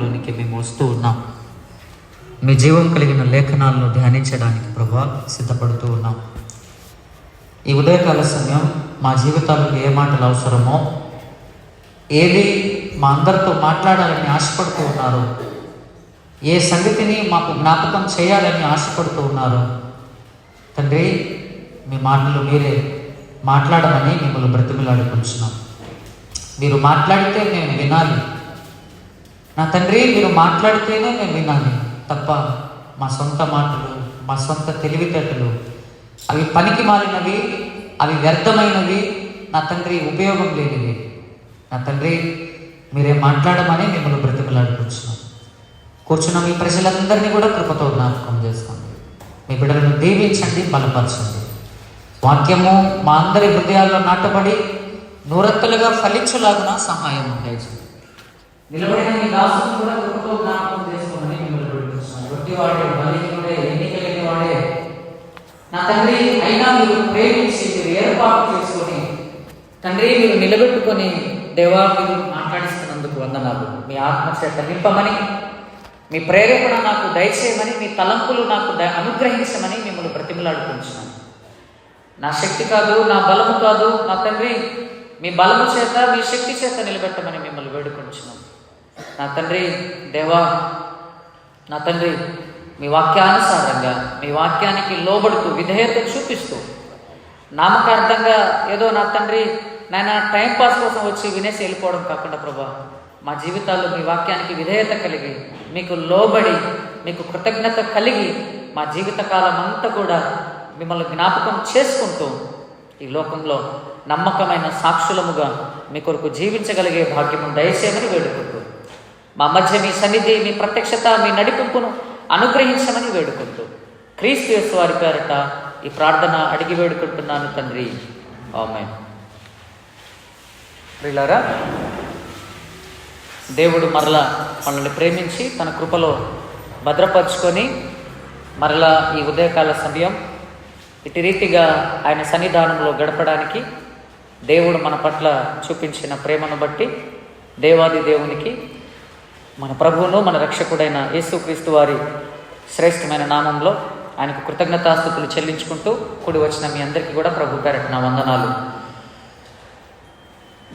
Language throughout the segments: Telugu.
లోనికి మేము వస్తూ ఉన్నాం. మీ జీవం కలిగిన లేఖనాలను ధ్యానించడానికి ప్రభా సిద్ధపడుతూ ఉన్నాం. ఈ ఉదయకాల సమయం మా జీవితాలకు ఏ మాటలు అవసరమో, ఏది మా అందరితో మాట్లాడాలని ఆశపడుతూ ఉన్నారు, ఏ సంగతిని మాకు జ్ఞాపకం చేయాలని ఆశపడుతూ ఉన్నారు తండ్రి, మీ మాటలు మీరే మాట్లాడమని మిమ్మల్ని బ్రతిమలాడుకుంటున్నాం. మీరు మాట్లాడితే మేము వినాలి నా తండ్రి, మీరు మాట్లాడితేనే మేము వినాలి తప్ప మా సొంత మాటలు, మా సొంత తెలివితేటలు అవి పనికి మాలినవి, అవి వ్యర్థమైనవి నా తండ్రి, ఉపయోగం లేనివి. నా తండ్రి, మీరే మాట్లాడమని మిమ్మల్ని బ్రతిమలాడుకుంటున్నాం. కూర్చున్న మీ ప్రజలందరినీ కూడా కృపతో జ్ఞాపకం చేసుకోండి. మీ బిడ్డలను దీవించండి, బలపరచండి. వాక్యము మా అందరి హృదయాల్లో నాటబడి నూరత్తలుగా ఫలించలాగున సహాయం దయచేయండి. నిలబడిన మీ దాసుని కూడా కృపతో జ్ఞాపకం చేసుకోమని మిమ్మల్ని వేడుకుంటున్నాను. గొట్టివాడే, బలహీనుడే, ఎన్నిక లేని వాడే నా తండ్రి, అయినా మీరు ప్రేమించి మీరు ఏర్పాటు చేసుకొని తండ్రి మీరు నిలబెట్టుకొని దేవా మీరు మాట్లాడిస్తున్నందుకు వందనాలు. మీ ఆత్మచేత నింపమని, మీ ప్రేరేపణ నాకు దయచేయమని, మీ తలంపులు నాకు అనుగ్రహించమని మిమ్మల్ని బ్రతిమలాడుకుంటున్నాను. నా శక్తి కాదు, నా బలము కాదు నా తండ్రి, మీ బలము చేత మీ శక్తి చేత నిలబెట్టమని మిమ్మల్ని వేడుకుంటున్నాను. నా తండ్రి దేవా, నా తండ్రి మీ వాక్యానుసారంగా మీ వాక్యానికి లోబడుతూ విధేయత చూపిస్తూ నామకార్థంగా ఏదో నా తండ్రి నాయన టైంపాస్ కోసం వచ్చి వినేసి వెళ్ళిపోవడం కాకుండా ప్రభా, మా జీవితాల్లో మీ వాక్యానికి విధేయత కలిగి మీకు లోబడి మీకు కృతజ్ఞత కలిగి మా జీవితకాలం అంతా కూడా మిమ్మల్ని జ్ఞాపకం చేసుకుంటూ ఈ లోకంలో నమ్మకమైన సాక్షులముగా మీ కొరకు జీవించగలిగే భాగ్యము దయచేయమని వేడుకుంటూ మా మధ్య మీ సన్నిధి, మీ ప్రత్యక్షత, మీ నడిపింపును అనుగ్రహించమని వేడుకుంటూ క్రీస్తు యేసు వారి పేరట ఈ ప్రార్థన అడిగి వేడుకుంటున్నాను తండ్రి, ఆమేన్. ప్రియులారా, దేవుడు మరలా మనల్ని ప్రేమించి తన కృపలో భద్రపరుచుకొని మరలా ఈ ఉదయకాల సమయం ఇటు రీతిగా ఆయన సన్నిధానంలో గడపడానికి దేవుడు మన పట్ల చూపించిన ప్రేమను బట్టి దేవాది దేవునికి, మన ప్రభువును మన రక్షకుడైన యేసుక్రీస్తు వారి శ్రేష్టమైన నామంలో ఆయనకు కృతజ్ఞతాస్తుతులు చెల్లించుకుంటూ కూడి వచ్చిన మీ అందరికీ కూడా ప్రభు పేరట నా వందనాలు.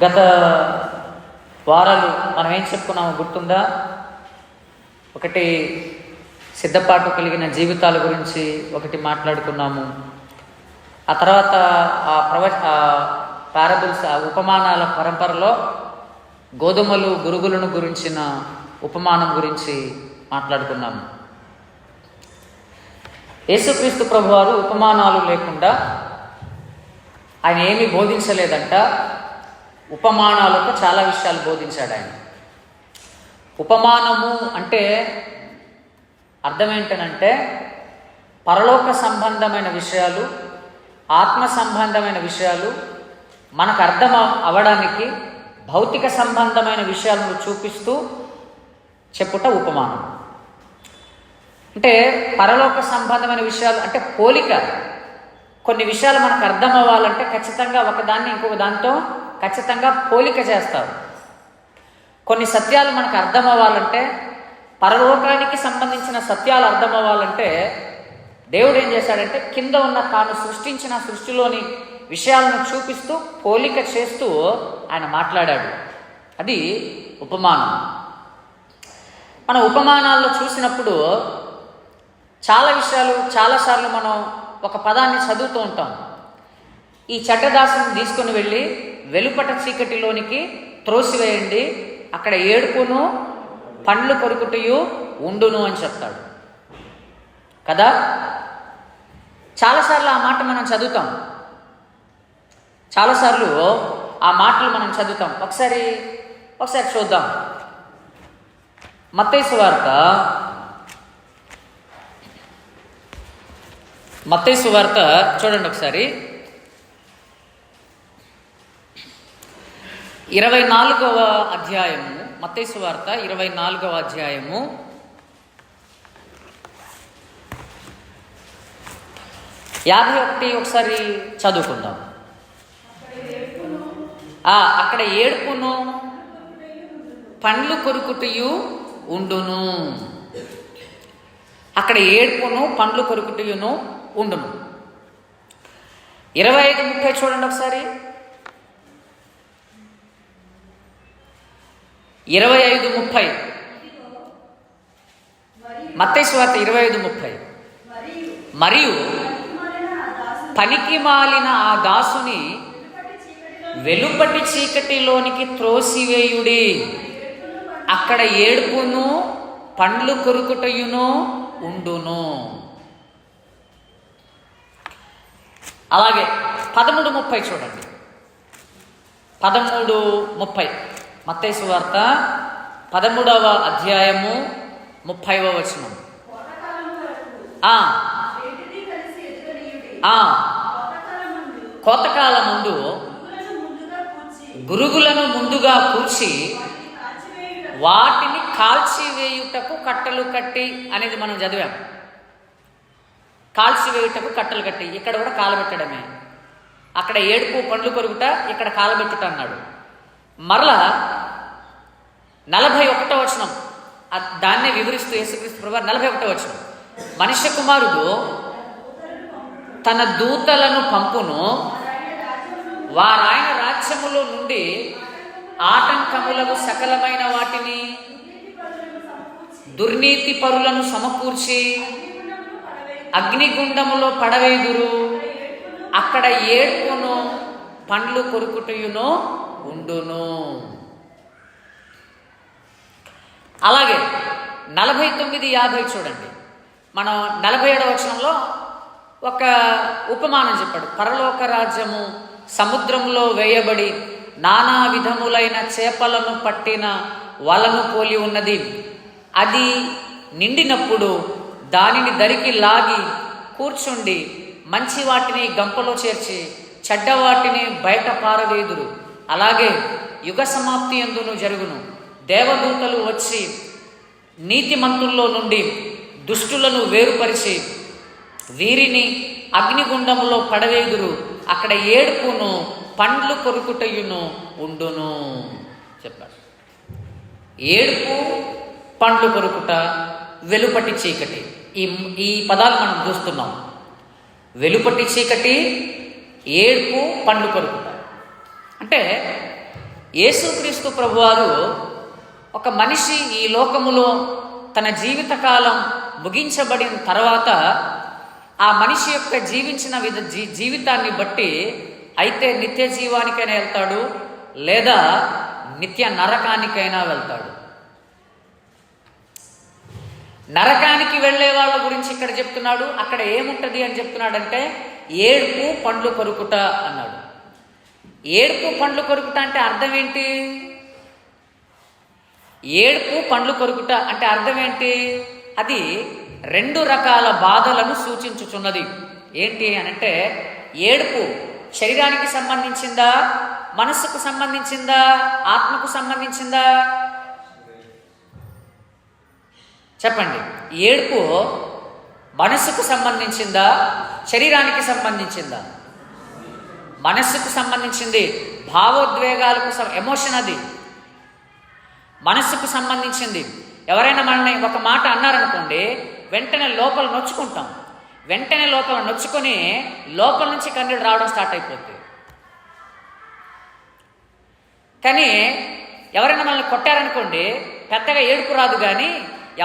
గత వారాలు మనం ఏం చెప్పుకున్నామో గుర్తుందా? ఒకటి సిద్ధపాటు కలిగిన జీవితాల గురించి ఒకటి మాట్లాడుకున్నాము. ఆ తర్వాత పారబుల్స్, ఉపమానాల పరంపరలో గోధుమలు గురుగులను గురించిన ఉపమానం గురించి మాట్లాడుకున్నాము. యేసుక్రీస్తు ప్రభువారు ఉపమానాలు లేకుండా ఆయన ఏమీ బోధించలేదంట. ఉపమానాలతో చాలా విషయాలు బోధించాడు ఆయన. ఉపమానము అంటే అర్థం ఏంటనంటే పరలోక సంబంధమైన విషయాలు, ఆత్మ సంబంధమైన విషయాలు మనకు అర్థం అవడానికి భౌతిక సంబంధమైన విషయాలను చూపిస్తూ చెప్పుట ఉపమానం. అంటే పరలోక సంబంధమైన విషయాలు అంటే పోలిక. కొన్ని విషయాలు మనకు అర్థం అవ్వాలంటే ఖచ్చితంగా ఒకదాన్ని ఇంకొక దాంతో ఖచ్చితంగా పోలిక చేస్తారు. కొన్ని సత్యాలు మనకు అర్థం అవ్వాలంటే, పరలోకానికి సంబంధించిన సత్యాలు అర్థం అవ్వాలంటే దేవుడు ఏం చేశాడంటే కింద ఉన్న తాను సృష్టించిన సృష్టిలోని విషయాలను చూపిస్తూ పోలిక చేస్తూ ఆయన మాట్లాడాడు. అది ఉపమానం. మన ఉపమానాల్లో చూసినప్పుడు చాలా విషయాలు, చాలాసార్లు మనం ఒక పదాన్ని చదువుతూ ఉంటాం. ఈ చెడ్డదాసుని తీసుకుని వెళ్ళి వెలుపట చీకటిలోనికి త్రోసివేయండి, అక్కడ ఏడుపును పండ్లు కొరుకుటయు ఉండును అని చెప్తాడు కదా. చాలాసార్లు ఆ మాట మనం చదువుతాం, చాలాసార్లు ఆ మాటలు మనం చదువుతాం. ఒకసారి చూద్దాం. మత్తయి సువార్త చూడండి ఒకసారి. 24వ అధ్యాయము, మత్తయి సువార్త 24వ అధ్యాయము 51 ఒకసారి చదువుకుందాం. అక్కడ ఏడుపును పండ్లు కొరుకుటయు ఉండును. అక్కడ ఏడ్పును పండ్లు కొరుకుటయును ఉండును. 25:30 చూడండి ఒకసారి. 25:30 మత్తయి సువార్త 25:30. మరియు పనికి మాలిన ఆ దాసుని వెలుపటి చీకటిలోనికి త్రోసివేయుడి, అక్కడ ఏడుపును పండ్లు కొరుకుటయును ఉండును. అలాగే 13:30 చూడండి. 13:30 మత్తయి సువార్త 13వ అధ్యాయము 30వ వచనం. కోతకాల ముందు గురుగులను ముందుగా కూర్చి వాటిని కాల్చివేయుటకు కట్టలు కట్టి అనేది మనం చదివాం. కాల్చివేయుటకు కట్టలు కట్టి, ఇక్కడ కూడా కాలబెట్టడమే. అక్కడ ఏడుపు పండ్లు కొరుకుట, ఇక్కడ కాలబెట్టుట అన్నాడు. మరలా 41వ వచనం దాన్నే వివరిస్తూ యేసుక్రీస్తు ప్రభువు 41వ వచనం, మనుష్య కుమారుడు తన దూతలను పంపును, వారాయన రాజ్యములో నుండి ఆటంకములకు సకలమైన వాటిని దుర్నీతి పరులను సమకూర్చి అగ్నిగుండములో పడవేదురు, అక్కడ ఏడ్పును పండ్లు కొరుకుటయును ఉండును. అలాగే 49:50 చూడండి. మనం 47వ వచనంలో ఒక ఉపమానం చెప్పాడు. పరలోక రాజ్యము సముద్రంలో వేయబడి నానా విధములైన చేపలను పట్టిన వలను పోలి ఉన్నది. అది నిండినప్పుడు దానిని దరికి లాగి కూర్చుండి మంచి వాటిని గంపలో చేర్చి చెడ్డ వాటిని బయట పారవేదురు. అలాగే యుగ సమాప్తి యందును జరుగును. దేవదూతలు వచ్చి నీతిమంతుల్లో నుండి దుష్టులను వేరుపరిచి వీరిని అగ్నిగుండములో పడవేదురు, అక్కడ ఏడుపును పండ్లు కొరుకుటయును ఉండును చెప్పాడు. ఏడుపు, పండ్లు కొరుకుట, వెలుపటి చీకటి, ఈ పదాలు మనం చూస్తున్నాం. వెలుపటి చీకటి, ఏడుపు, పండ్లు కొరుకుట. అంటే యేసుక్రీస్తు ప్రభువారు ఒక మనిషి ఈ లోకములో తన జీవితకాలం ముగించబడిన తర్వాత ఆ మనిషి యొక్క జీవించిన జీవితాన్ని బట్టి అయితే నిత్య జీవానికైనా వెళ్తాడు, లేదా నిత్య నరకానికైనా వెళ్తాడు. నరకానికి వెళ్ళే వాళ్ళ గురించి ఇక్కడ చెప్తున్నాడు. అక్కడ ఏముంటుంది అని చెప్తున్నాడంటే ఏడుపు పండ్లు కొరుకుట అన్నాడు. ఏడుపు పండ్లు కొరుకుట అంటే అర్థం ఏంటి? ఏడుపు పండ్లు కొరుకుట అంటే అర్థం ఏంటి? అది 2 రకాల బాధలను సూచించుచున్నది. ఏంటి అనంటే, ఏడుపు శరీరానికి సంబంధించిందా, మనస్సుకు సంబంధించిందా, ఆత్మకు సంబంధించిందా? చెప్పండి. ఏడుపు మనస్సుకు సంబంధించిందా, శరీరానికి సంబంధించిందా? మనస్సుకు సంబంధించింది. భావోద్వేగాలకు ఎమోషన్ అది మనస్సుకు సంబంధించింది. ఎవరైనా మనల్ని ఒక మాట అన్నారనుకోండి, వెంటనే లోపల నొచ్చుకుంటాం. వెంటనే లోపల నొచ్చుకొని లోపల నుంచి కన్నీళ్ళు రావడం స్టార్ట్ అయిపోద్ది. కానీ ఎవరైనా మనల్ని కొట్టారనుకోండి, పెద్దగా ఏడుపు రాదు. కానీ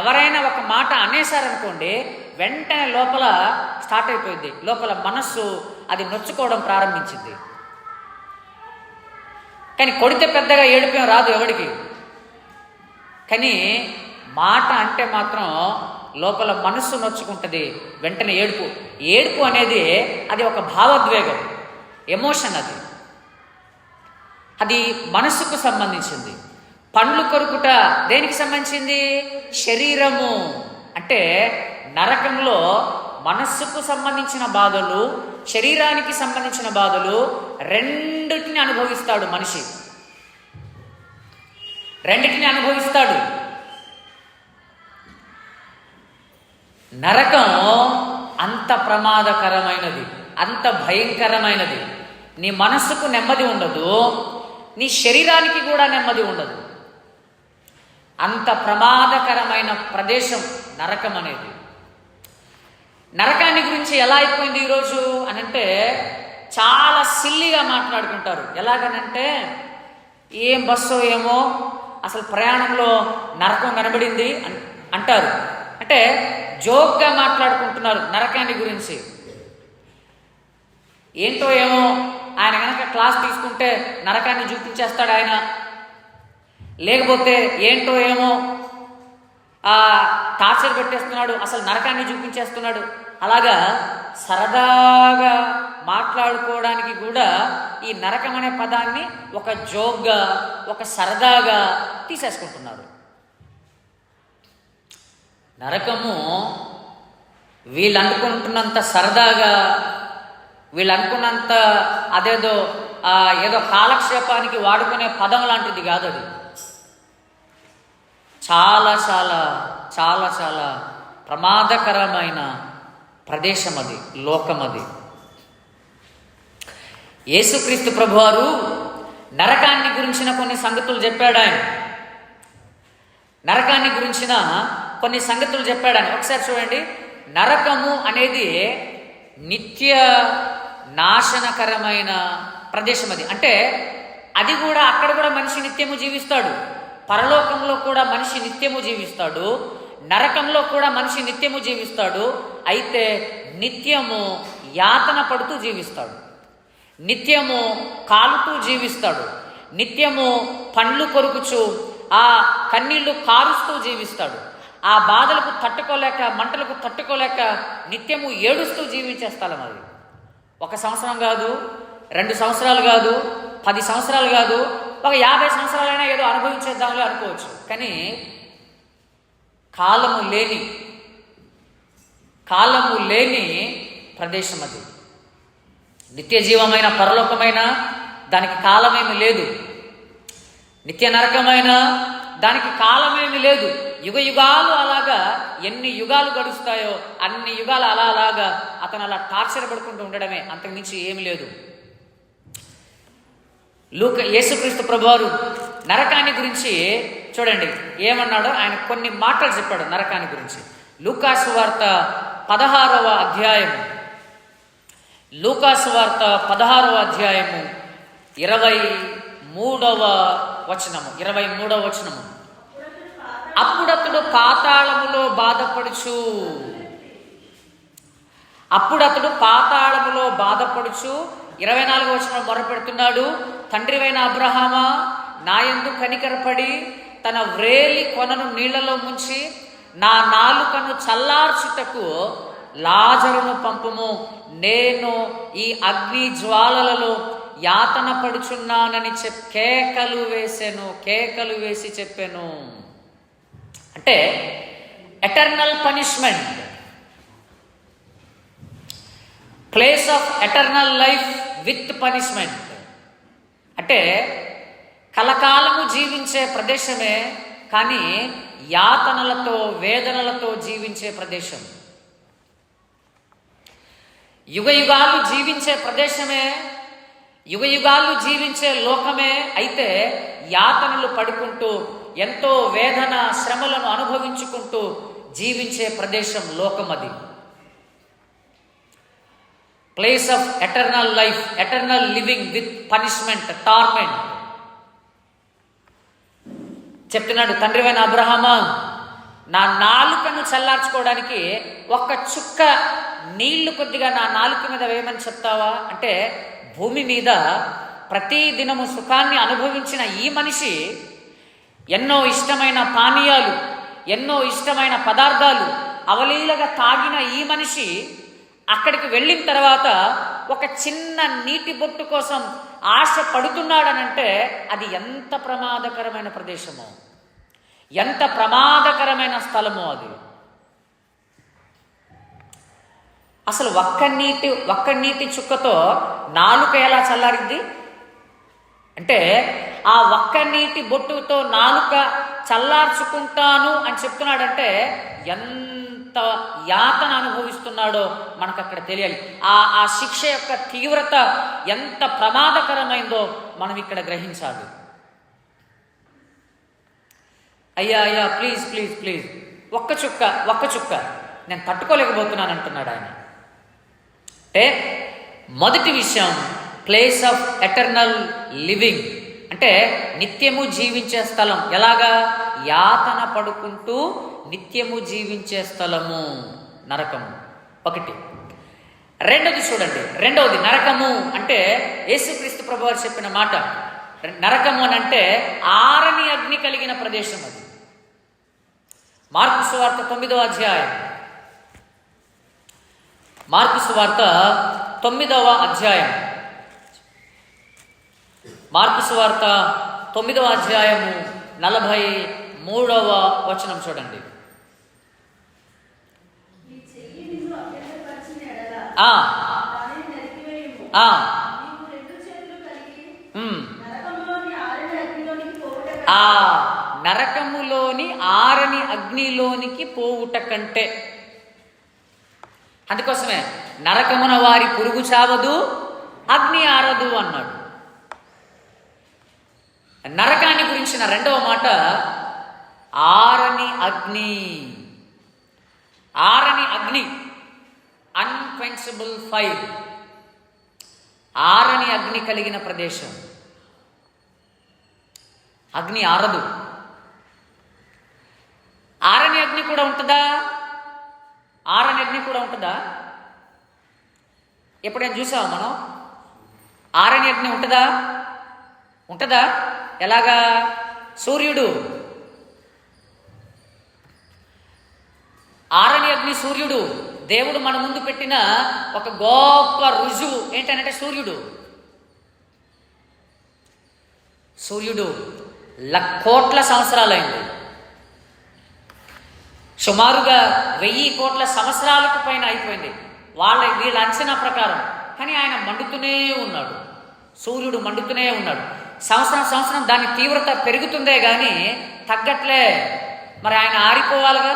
ఎవరైనా ఒక మాట అనేసారనుకోండి, వెంటనే లోపల స్టార్ట్ అయిపోయింది. లోపల మనస్సు అది నొచ్చుకోవడం ప్రారంభించింది. కానీ కొడితే పెద్దగా ఏడుపేం రాదు ఎవడికి. కానీ మాట అంటే మాత్రం లోపల మనస్సు నొచ్చుకుంటుంది, వెంటనే ఏడుపు. ఏడుపు అనేది అది ఒక భావోద్వేగం, ఎమోషన్. అది మనస్సుకు సంబంధించింది. పండ్లు కొరుకుట దేనికి సంబంధించింది? శరీరము. అంటే నరకంలో మనస్సుకు సంబంధించిన బాధలు, శరీరానికి సంబంధించిన బాధలు రెండింటిని అనుభవిస్తాడు మనిషి. రెండింటిని అనుభవిస్తాడు. నరకం అంత ప్రమాదకరమైనది, అంత భయంకరమైనది. నీ మనస్సుకు నెమ్మది ఉండదు, నీ శరీరానికి కూడా నెమ్మది ఉండదు. అంత ప్రమాదకరమైన ప్రదేశం నరకం అనేది. నరకాన్ని గురించి ఎలా అయిపోయింది ఈరోజు అనంటే చాలా సిల్లిగా మాట్లాడుకుంటారు. ఎలాగనంటే ఏం బస్సో ఏమో అసలు ప్రయాణంలో నరకం కనబడింది అంటారు. అంటే జోక్గా మాట్లాడుకుంటున్నారు నరకాన్ని గురించి. ఏంటో ఏమో ఆయన కనుక క్లాస్ తీసుకుంటే నరకాన్ని చూపించేస్తాడు ఆయన, లేకపోతే ఏంటో ఏమో టార్చర్ పెట్టేస్తున్నాడు, అసలు నరకాన్ని చూపించేస్తున్నాడు. అలాగా సరదాగా మాట్లాడుకోవడానికి కూడా ఈ నరకం అనే పదాన్ని ఒక జోక్గా, ఒక సరదాగా తీసేసుకుంటున్నారు. నరకము వీళ్ళు అనుకుంటున్నంత సరదాగా, వీళ్ళు అనుకున్నంత అదేదో ఏదో కాలక్షేపానికి వాడుకునే పదం లాంటిది కాదు. అది చాలా చాలా చాలా చాలా ప్రమాదకరమైన ప్రదేశం అది, లోకం అది. యేసుక్రీస్తు ప్రభువారు నరకాన్ని గురించిన కొన్ని సంగతులు చెప్పాడు. ఆయన నరకాన్ని గురించిన కొన్ని సంగతులు చెప్పాడు ఆయన. ఒకసారి చూడండి. నరకము అనేది నిత్య నాశనకరమైన ప్రదేశం అది. అంటే అది కూడా, అక్కడ కూడా మనిషి నిత్యము జీవిస్తాడు. పరలోకంలో కూడా మనిషి నిత్యము జీవిస్తాడు, నరకంలో కూడా మనిషి నిత్యము జీవిస్తాడు. అయితే నిత్యము యాతన పడుతూ జీవిస్తాడు, నిత్యము కాలుతూ జీవిస్తాడు, నిత్యము పండ్లు కొరుకుచు ఆ కన్నీళ్లు కారుస్తూ జీవిస్తాడు. ఆ బాధలకు తట్టుకోలేక, మంటలకు తట్టుకోలేక నిత్యము ఏడుస్తూ జీవించే స్థలం అది. 1 సంవత్సరం కాదు, 2 సంవత్సరాలు కాదు, 10 సంవత్సరాలు కాదు, ఒక 50 సంవత్సరాలైనా ఏదో అనుభవించేద్దాంలే అనుకోవచ్చు. కానీ కాలము లేని ప్రదేశం అది. నిత్య జీవమైన పరలోకమైన దానికి కాలమేమి లేదు, నిత్య నరకమైన దానికి కాలమేమి లేదు. యుగ యుగాలు అలాగా ఎన్ని యుగాలు గడుస్తాయో అన్ని యుగాలు అలాగా అతను అలా టార్చర్ పడుకుంటూ ఉండడమే, అంతకుమించి ఏమి లేదు. యేసుక్రీస్తు ప్రభువారు నరకాన్ని గురించి చూడండి ఏమన్నాడో. ఆయన కొన్ని మాటలు చెప్పాడు నరకాన్ని గురించి. లూకాసు వార్త 16వ అధ్యాయము, లూకాసు వార్త 16వ అధ్యాయము 23వ వచనము. అప్పుడతడు పాతాళములో బాధపడుచు 24వ వచనం మొరపెడుతున్నాడు. తండ్రివైన అబ్రహామా, నాయందు కనికరపడి తన వ్రేలి కొనను నీళ్లలో ముంచి నా నాలుకను చల్లార్చుటకు లాజరును పంపుము, నేను ఈ అగ్ని జ్వాలలలో యాతన పడుచున్నానని కేకలు వేసి చెప్పాను. అంటే eternal punishment, place of eternal life with punishment. అంటే కలకాలము జీవించే ప్రదేశమే, కానీ యాతనలతో, వేదనలతో జీవించే ప్రదేశం. యుగ యుగాలు జీవించే ప్రదేశమే, యుగ యుగాలు జీవించే లోకమే. అయితే యాతనలు పడుకుంటూ, ఎంతో వేదన శ్రమలను అనుభవించుకుంటూ జీవించే ప్రదేశం లోకం అది. Place of eternal life, eternal living with punishment, torment. చెప్తున్నాడు, తండ్రివైన అబ్రహామా, నా నాలుకను చల్లార్చుకోవడానికి ఒక్క చుక్క నీళ్లు కొద్దిగా నా నాలుక మీద వేయమని చెప్తావా? అంటే భూమి మీద ప్రతి దినము సుఖాన్ని అనుభవించిన ఈ మనిషి, ఎన్నో ఇష్టమైన పానీయాలు, ఎన్నో ఇష్టమైన పదార్థాలు అవలీలగా తాగిన ఈ మనిషి అక్కడికి వెళ్ళిన తర్వాత ఒక చిన్న నీటి బొట్టు కోసం ఆశ పడుతున్నాడనంటే అది ఎంత ప్రమాదకరమైన ప్రదేశమో, ఎంత ప్రమాదకరమైన స్థలమో అది. అసలు ఒక్క నీటి చుక్కతో నాలుక ఎలా చల్లారిద్ది? అంటే ఆ ఒక్క నీటి బొట్టుతో నాలుక చల్లార్చుకుంటాను అని చెప్తున్నాడంటే ఎంత యాతన అనుభవిస్తున్నాడో మనకు అక్కడ తెలియాలి. ఆ శిక్ష యొక్క తీవ్రత ఎంత ప్రమాదకరమైందో మనం ఇక్కడ గ్రహించాలి. అయ్యా అయ్యా ప్లీజ్ ప్లీజ్ ప్లీజ్ ఒక్క చుక్క నేను తట్టుకోలేకపోతున్నాను అంటున్నాడు ఆయన. అంటే మొదటి విషయం ప్లేస్ ఆఫ్ ఎటర్నల్ లివింగ్, అంటే నిత్యము జీవించే స్థలం. ఎలాగా? యాతన పడుకుంటూ నిత్యము జీవించే స్థలము నరకము. ఒకటి. రెండోది చూడండి, రెండవది నరకము అంటే యేసుక్రీస్తు ప్రభువారు చెప్పిన మాట. నరకము అని అంటే ఆరని అగ్ని కలిగిన ప్రదేశం. అది మార్కు సువార్త 9వ అధ్యాయం. మార్కు సువార్త 9వ అధ్యాయం. మార్కు సువార్త 9వ అధ్యాయము 43వ వచనం చూడండి. నరకములోని ఆరని అగ్నిలోనికి పోవుట కంటే, అందుకోసమే నరకమున వారి పురుగు చావదు, అగ్ని ఆరదు అన్నాడు. నరకాన్ని గురించిన రెండవ మాట ఆరని అగ్ని. ఆరని అగ్ని, అన్క్వెన్చబుల్ ఫైర్. ఆరని అగ్ని కలిగిన ప్రదేశం. అగ్ని ఆరదు. ఆరని అగ్ని కూడా ఉంటుందా? ఆరని అగ్ని కూడా ఉంటుందా? ఎప్పుడైనా చూసావా మనం? ఆరని అగ్ని ఉంటుందా? ఉంటుందా? ఎలాగా? సూర్యుడు, ఆరని అగ్ని సూర్యుడు. దేవుడు మన ముందు పెట్టిన ఒక గొప్ప రుజువు ఏంటంటే సూర్యుడు కోట్ల సంవత్సరాలైంది. సుమారుగా 1000 కోట్ల సంవత్సరాలకు పైన అయిపోయింది వీళ్ళ అంచనా ప్రకారం. కానీ ఆయన మండుతూనే ఉన్నాడు. సూర్యుడు మండుతూనే ఉన్నాడు. సంవత్సరం దాని తీవ్రత పెరుగుతుందే కానీ తగ్గట్లే. మరి ఆయన ఆరిపోవాలిగా.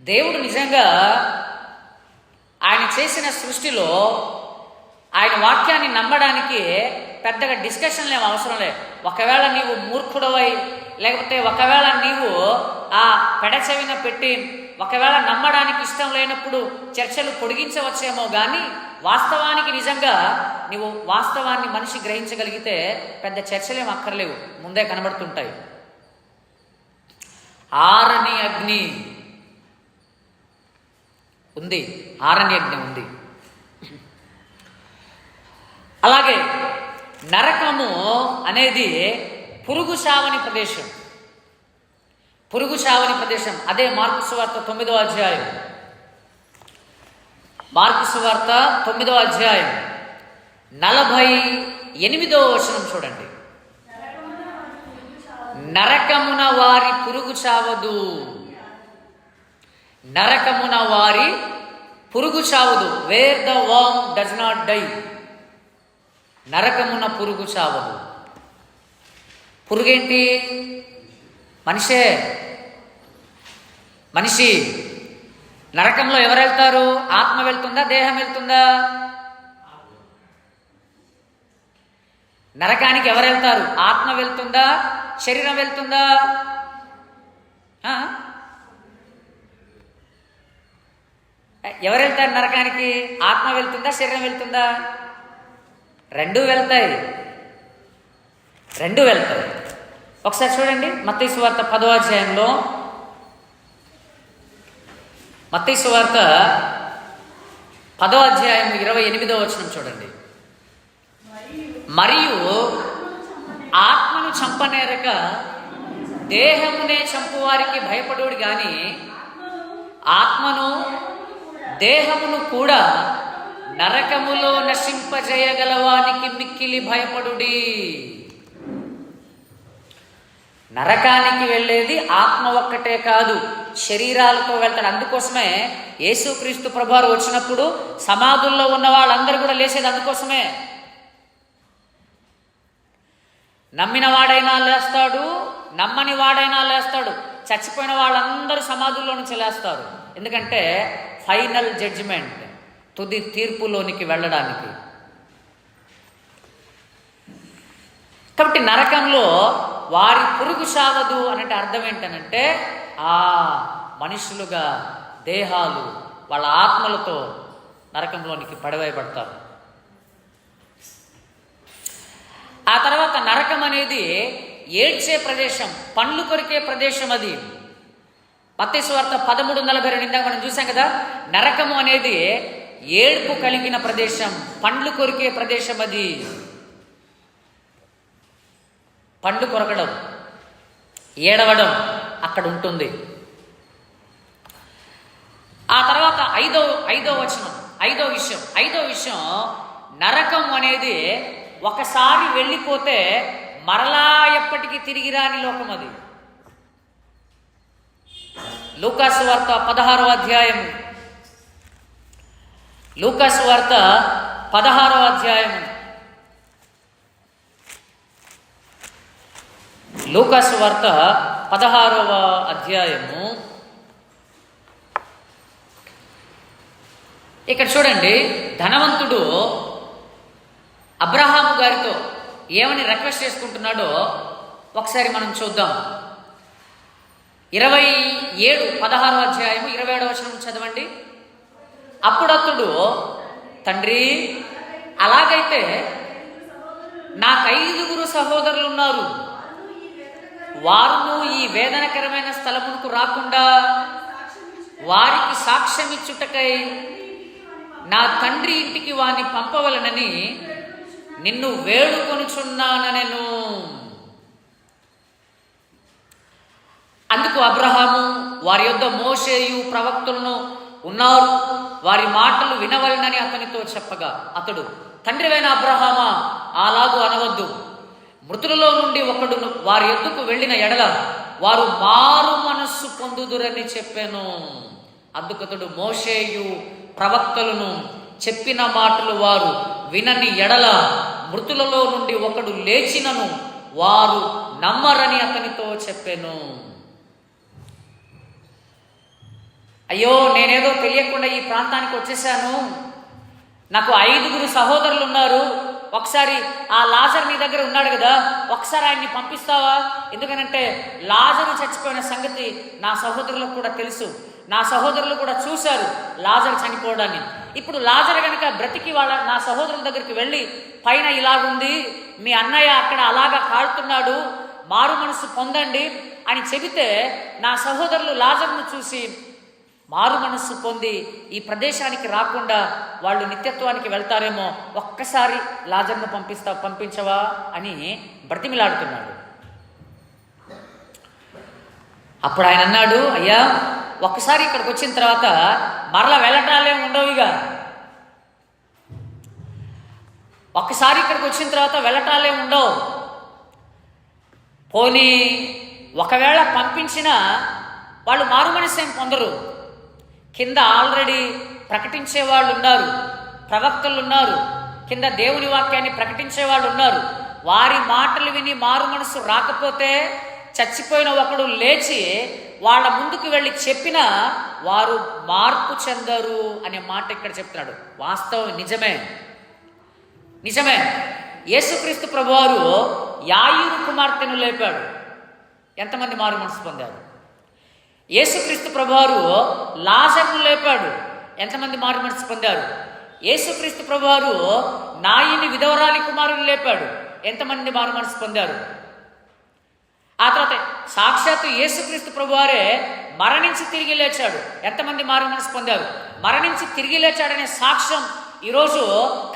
దేవుడు నిజంగా ఆయన చేసిన సృష్టిలో ఆయన వాక్యాన్ని నమ్మడానికి పెద్దగా డిస్కషన్లు ఏం అవసరం లేదు. ఒకవేళ నీవు మూర్ఖుడవై, లేకపోతే ఒకవేళ నీవు ఆ పెడచెవిన పెట్టి ఒకవేళ నమ్మడానికి ఇష్టం లేనప్పుడు చర్చలు పొడిగించవచ్చేమో కానీ వాస్తవానికి నిజంగా నీవు వాస్తవాన్ని మనిషి గ్రహించగలిగితే పెద్ద చర్చలేం అక్కర్లేవు, ముందే కనబడుతుంటాయి. ఆరని అగ్ని ఉంది, ఆరని అగ్ని ఉంది. అలాగే నరకము అనేది పురుగు చావని ప్రదేశం. పురుగు చావని ప్రదేశం అదే మార్కు సువార్త 9వ అధ్యాయం. మార్కు సువార్త 9వ అధ్యాయం 48వ వచనం చూడండి. నరకమున వారి పురుగు చావదు. నరకమున వారి పురుగు చావదు. Where the worm does not die. నరకమున పురుగు చావదు. పురుగేంటి? మనిషి. నరకంలో ఎవరు వెళ్తారు? ఆత్మ వెళ్తుందా, దేహం వెళ్తుందా? నరకానికి ఎవరు వెళ్తారు? ఆత్మ వెళ్తుందా, శరీరం వెళ్తుందా? ఎవరు వెళ్తారు నరకానికి? ఆత్మ వెళ్తుందా, శరీరం వెళ్తుందా? రెండూ వెళ్తాయి. ఒకసారి చూడండి మత్తయి సువార్త 10వ అధ్యాయంలో. మత్తయి సువార్త 10వ అధ్యాయం 28వ వచనం చూడండి. మరియు ఆత్మను చంపనేరక దేహమునే చంపువారికి భయపడుడు గాని ఆత్మను దేహమును కూడా నరకములో నశింపజేయగలవానికి మిక్కిలి భయపడుడి. నరకానికి వెళ్ళేది ఆత్మ ఒక్కటే కాదు, శరీరాలతో వెళ్తాడు. అందుకోసమే యేసుక్రీస్తు ప్రభువారు వచ్చినప్పుడు సమాధుల్లో ఉన్న వాళ్ళందరూ కూడా లేచేది అందుకోసమే. నమ్మిన వాడైనా లేస్తాడు, నమ్మని వాడైనా లేస్తాడు. చచ్చిపోయిన వాళ్ళందరూ సమాధుల్లో నుంచి లేస్తారు. ఎందుకంటే ఫైనల్ జడ్జిమెంట్, తుది తీర్పులోనికి వెళ్ళడానికి. కాబట్టి నరకంలో వారి పురుగు సావదు అనంటే అర్థం ఏంటనంటే ఆ మనుషులుగా దేహాలు వాళ్ళ ఆత్మలతో నరకంలోనికి పడవేయబడతారు. ఆ తర్వాత నరకం అనేది ఏడ్చే ప్రదేశం, పండ్లు కొరికే ప్రదేశం. అది మత్తయి సువార్త 13:42 ఇందాక మనం చూసాం కదా. నరకము అనేది ఏడుపు కలిగిన ప్రదేశం, పండ్లు కొరికే ప్రదేశం. అది పండ్లు కొరకడం, ఏడవడం అక్కడ ఉంటుంది. ఆ తర్వాత ఐదో విషయం నరకం అనేది ఒకసారి వెళ్ళిపోతే మరలా ఎప్పటికీ తిరిగి రాని లోకం. అది లూకాసు వార్త 16వ అధ్యాయం. లూకాసు వార్త 16వ అధ్యాయం. లూకాసు వార్త 16వ అధ్యాయము. ఇక్కడ చూడండి, ధనవంతుడు అబ్రహాము గారితో ఏమని రిక్వెస్ట్ చేసుకుంటున్నాడో ఒకసారి మనం చూద్దాం. 16వ అధ్యాయము 27వ వచనం చదవండి. అప్పుడు అతడు, తండ్రి, అలాగైతే నాకు 5 సహోదరులు ఉన్నారు, వారును ఈ వేదనకరమైన స్థలమునకు రాకుండా వారికి సాక్ష్యం ఇచ్చుటకై నా తండ్రి ఇంటికి వారిని పంపవలనని నిన్ను వేడుకొనుచున్నానెను. అందుకు అబ్రహాము, వారి యొద్ద మోషేయు ప్రవక్తలను ఉన్నారు, వారి మాటలు వినవలనని అతనితో చెప్పగా, అతడు, తండ్రివైన అబ్రహామా, అలాగూ అనవద్దు. మృతులలో నుండి ఒకడు వారి యొద్దకు వెళ్ళిన ఎడల వారు మారు మనస్సు పొందుదురని చెప్పాను. అందుకతడు, మోషేయు ప్రవక్తలను చెప్పిన మాటలు వారు వినని ఎడల మృతులలో నుండి ఒకడు లేచినను వారు నమ్మరని అతనితో చెప్పాను. అయ్యో, నేనేదో తెలియకుండా ఈ ప్రాంతానికి వచ్చేసాను, నాకు 5 సహోదరులు ఉన్నారు, ఒకసారి ఆ లాజర్ నీ దగ్గర ఉన్నాడు కదా, ఒకసారి ఆయన్ని పంపిస్తావా? ఎందుకనంటే లాజరు చచ్చిపోయిన సంగతి నా సహోదరులకు కూడా తెలుసు, నా సహోదరులు కూడా చూశారు లాజరు చనిపోవడాన్ని. ఇప్పుడు లాజరు కనుక బ్రతికి నా సహోదరుల దగ్గరికి వెళ్ళి, పైన ఇలాగుంది, మీ అన్నయ్య అక్కడ అలాగా కాడుతున్నాడు, మారు మనసు పొందండి అని చెబితే నా సహోదరులు లాజరును చూసి మారు మనస్సు పొంది ఈ ప్రదేశానికి రాకుండా వాళ్ళు నిత్యత్వానికి వెళ్తారేమో, ఒక్కసారి లాజర్ను పంపించవా అని బ్రతిమిలాడుతున్నాడు. అప్పుడు ఆయన అన్నాడు, అయ్యా, ఒక్కసారి ఇక్కడికి వచ్చిన తర్వాత మరలా వెళ్ళటాలే ఉండవుగా, ఒక్కసారి ఇక్కడికి వచ్చిన తర్వాత వెళ్ళటాలే ఉండవు. పోనీ ఒకవేళ పంపించినా వాళ్ళు మారు మనస్సు ఏం పొందరు. కింద ఆల్రెడీ ప్రకటించే వాళ్ళు ఉన్నారు, ప్రవక్తలు ఉన్నారు, కింద దేవుని వాక్యాన్ని ప్రకటించే వాళ్ళు ఉన్నారు. వారి మాటలు విని మారు మనసు రాకపోతే చచ్చిపోయిన ఒకడు లేచి వాళ్ళ ముందుకు వెళ్ళి చెప్పినా వారు మార్పు చెందరు అనే మాట ఇక్కడ చెప్తున్నాడు. వాస్తవం నిజమే. యేసుక్రీస్తు ప్రభువారు యాయిరు కుమార్తెను లేపాడు. ఎంతమంది మారు మనసు పొందారు? యేసుక్రీస్తు ప్రభువారు లాజరును లేపాడు. ఎంతమంది మారు మనసు పొందారు? యేసుక్రీస్తు ప్రభువారు నాయిని విధవరాలి కుమారుని లేపాడు. ఎంతమంది మారు మనసు పొందారు? ఆ తర్వాత సాక్షాత్తు యేసుక్రీస్తు ప్రభువారే మరణించి తిరిగి లేచాడు. ఎంతమంది మారు మనసు పొందారు? మరణించి తిరిగి లేచాడనే సాక్ష్యం ఈరోజు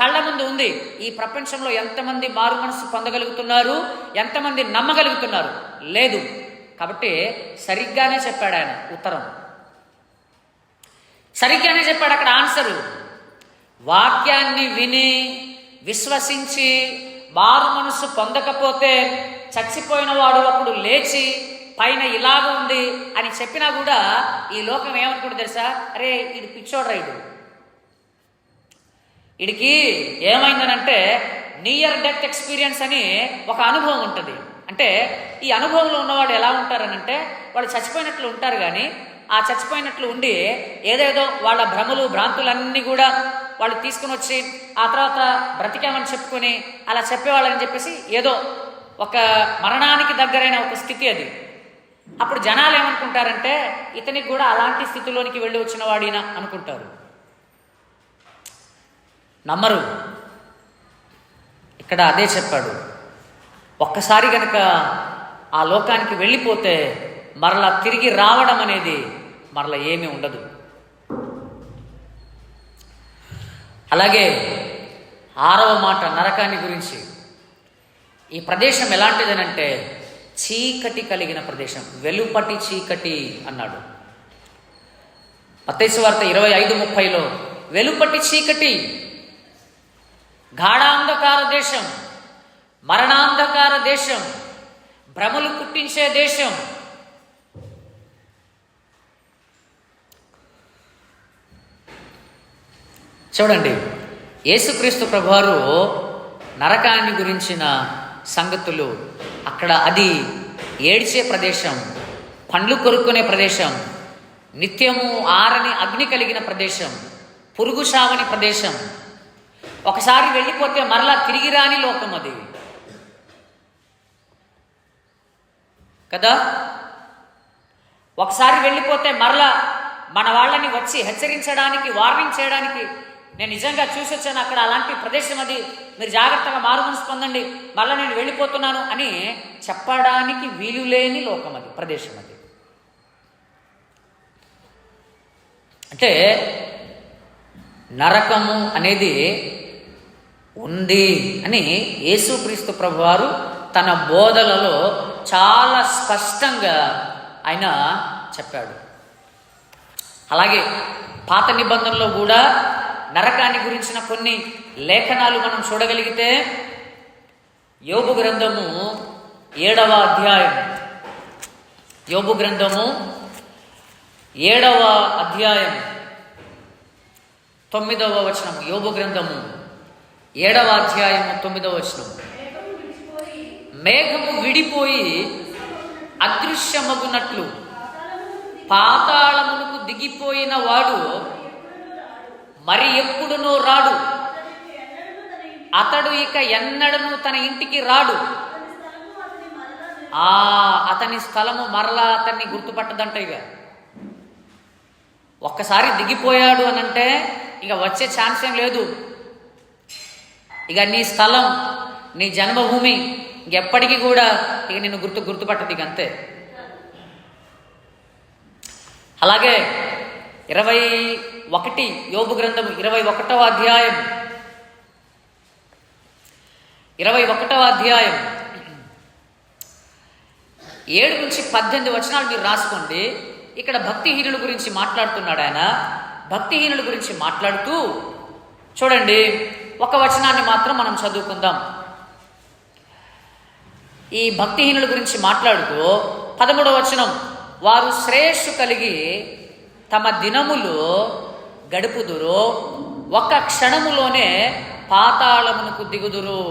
కళ్ళ ముందు ఉంది. ఈ ప్రపంచంలో ఎంతమంది మారు మనసు పొందగలుగుతున్నారు? ఎంతమంది నమ్మగలుగుతున్నారు? లేదు. కాబట్టి సరిగ్గానే చెప్పాడు ఆయన ఉత్తరం, సరిగ్గానే చెప్పాడు అక్కడ ఆన్సరు. వాక్యాన్ని విని విశ్వసించి మారు మనసు పొందకపోతే చచ్చిపోయిన వాడు ఒకడు లేచి పైన ఇలాగ ఉంది అని చెప్పినా కూడా ఈ లోకం ఏమనుకుంటుంది తెలుసా? అరే, ఇది పిచ్చోడు రైడు, వీడికి ఏమైందనంటే నియర్ డెత్ ఎక్స్పీరియన్స్ అని ఒక అనుభవం ఉంటుంది. అంటే ఈ అనుభవంలో ఉన్నవాడు ఎలా ఉంటారనంటే వాళ్ళు చచ్చిపోయినట్లు ఉంటారు, కానీ ఆ చచ్చిపోయినట్లు ఉండి ఏదేదో వాళ్ళ భ్రమలు భ్రాంతులన్నీ కూడా వాళ్ళు తీసుకుని వచ్చి ఆ తర్వాత బ్రతికామని చెప్పుకొని అలా చెప్పేవాళ్ళని చెప్పేసి ఏదో ఒక మరణానికి దగ్గరైన ఒక స్థితి అది. అప్పుడు జనాలు ఏమనుకుంటారంటే ఇతనికి కూడా అలాంటి స్థితిలోనికి వెళ్ళి వచ్చిన వాడినా అనుకుంటారు, నమ్మరు. ఇక్కడ అదే చెప్పాడు, ఒక్కసారి కనుక ఆ లోకానికి వెళ్ళిపోతే మరలా తిరిగి రావడం అనేది మరలా ఏమీ ఉండదు. అలాగే 6వ మాట నరకాన్ని గురించి. ఈ ప్రదేశం ఎలాంటిదనంటే చీకటి కలిగిన ప్రదేశం, వెలుపటి చీకటి అన్నాడు. మత్తయి సువార్త 25:30లో వెలుపటి చీకటి, గాఢాంధకార దేశం, మరణాంధకార దేశం, భ్రమలు పుట్టించే దేశం. చూడండి, యేసుక్రీస్తు ప్రభువారు నరకాన్ని గురించిన సంగతులు అక్కడ అది ఏడ్చే ప్రదేశం, పండ్లు కొరుక్కునే ప్రదేశం, నిత్యము ఆరని అగ్ని కలిగిన ప్రదేశం, పురుగు సావని ప్రదేశం. ఒకసారి వెళ్ళిపోతే మరలా తిరిగి రాని లోకం అది కదా. ఒకసారి వెళ్ళిపోతే మరలా మన వాళ్ళని వచ్చి హెచ్చరించడానికి, వార్నింగ్ చేయడానికి, నేను నిజంగా చూసి వచ్చాను అక్కడ అలాంటి ప్రదేశం అది, మీరు జాగ్రత్తగా మారు మనసు పొందండి, మళ్ళీ నేను వెళ్ళిపోతున్నాను అని చెప్పడానికి వీలు లేని లోకం అది, ప్రదేశం అది. అంటే నరకము అనేది ఉంది అని యేసుక్రీస్తు ప్రభువారు తన బోధలలో చాలా స్పష్టంగా ఆయన చెప్పాడు. అలాగే పాత నిబంధనలో కూడా నరకాన్ని గురించిన కొన్ని లేఖనాలు మనం చూడగలిగితే యోబు గ్రంథము 7వ అధ్యాయం, యోబు గ్రంథము 7వ అధ్యాయం 9వ వచనం, యోబు గ్రంథము 7వ అధ్యాయం 9వ వచనం. మేఘము విడిపోయి అదృశ్యమగునట్లు పాతాళమునకు దిగిపోయిన వాడు మరి ఎప్పుడునో రాడు, అతడు ఇక ఎన్నడను తన ఇంటికి రాడు. అతని స్థలము మరలా అతన్ని గుర్తుపట్టదంట. ఇక ఒక్కసారి దిగిపోయాడు అనంటే ఇక వచ్చే ఛాన్స్ ఏం లేదు. ఇక నీ స్థలం, నీ జన్మభూమి ఇంకెప్పటికీ కూడా ఇక నిన్ను గుర్తుపట్టదు ఇక, అంతే. అలాగే 21 యోబు గ్రంథము 21వ అధ్యాయం 7 నుంచి 18 వచనాలు మీరు రాసుకోండి. ఇక్కడ భక్తిహీనుల గురించి మాట్లాడుతున్నాడు ఆయన. భక్తిహీనుల గురించి మాట్లాడుతూ చూడండి, ఒక వచనాన్ని మాత్రం మనం చదువుకుందాం. ఈ భక్తిహీనుల గురించి మాట్లాడుతూ 13వ వచనం, వారు శ్రేయస్సు కలిగి తమ దినములు గడుపుదురు, ఒక క్షణములోనే పాతాళమునకు దిగుదురు.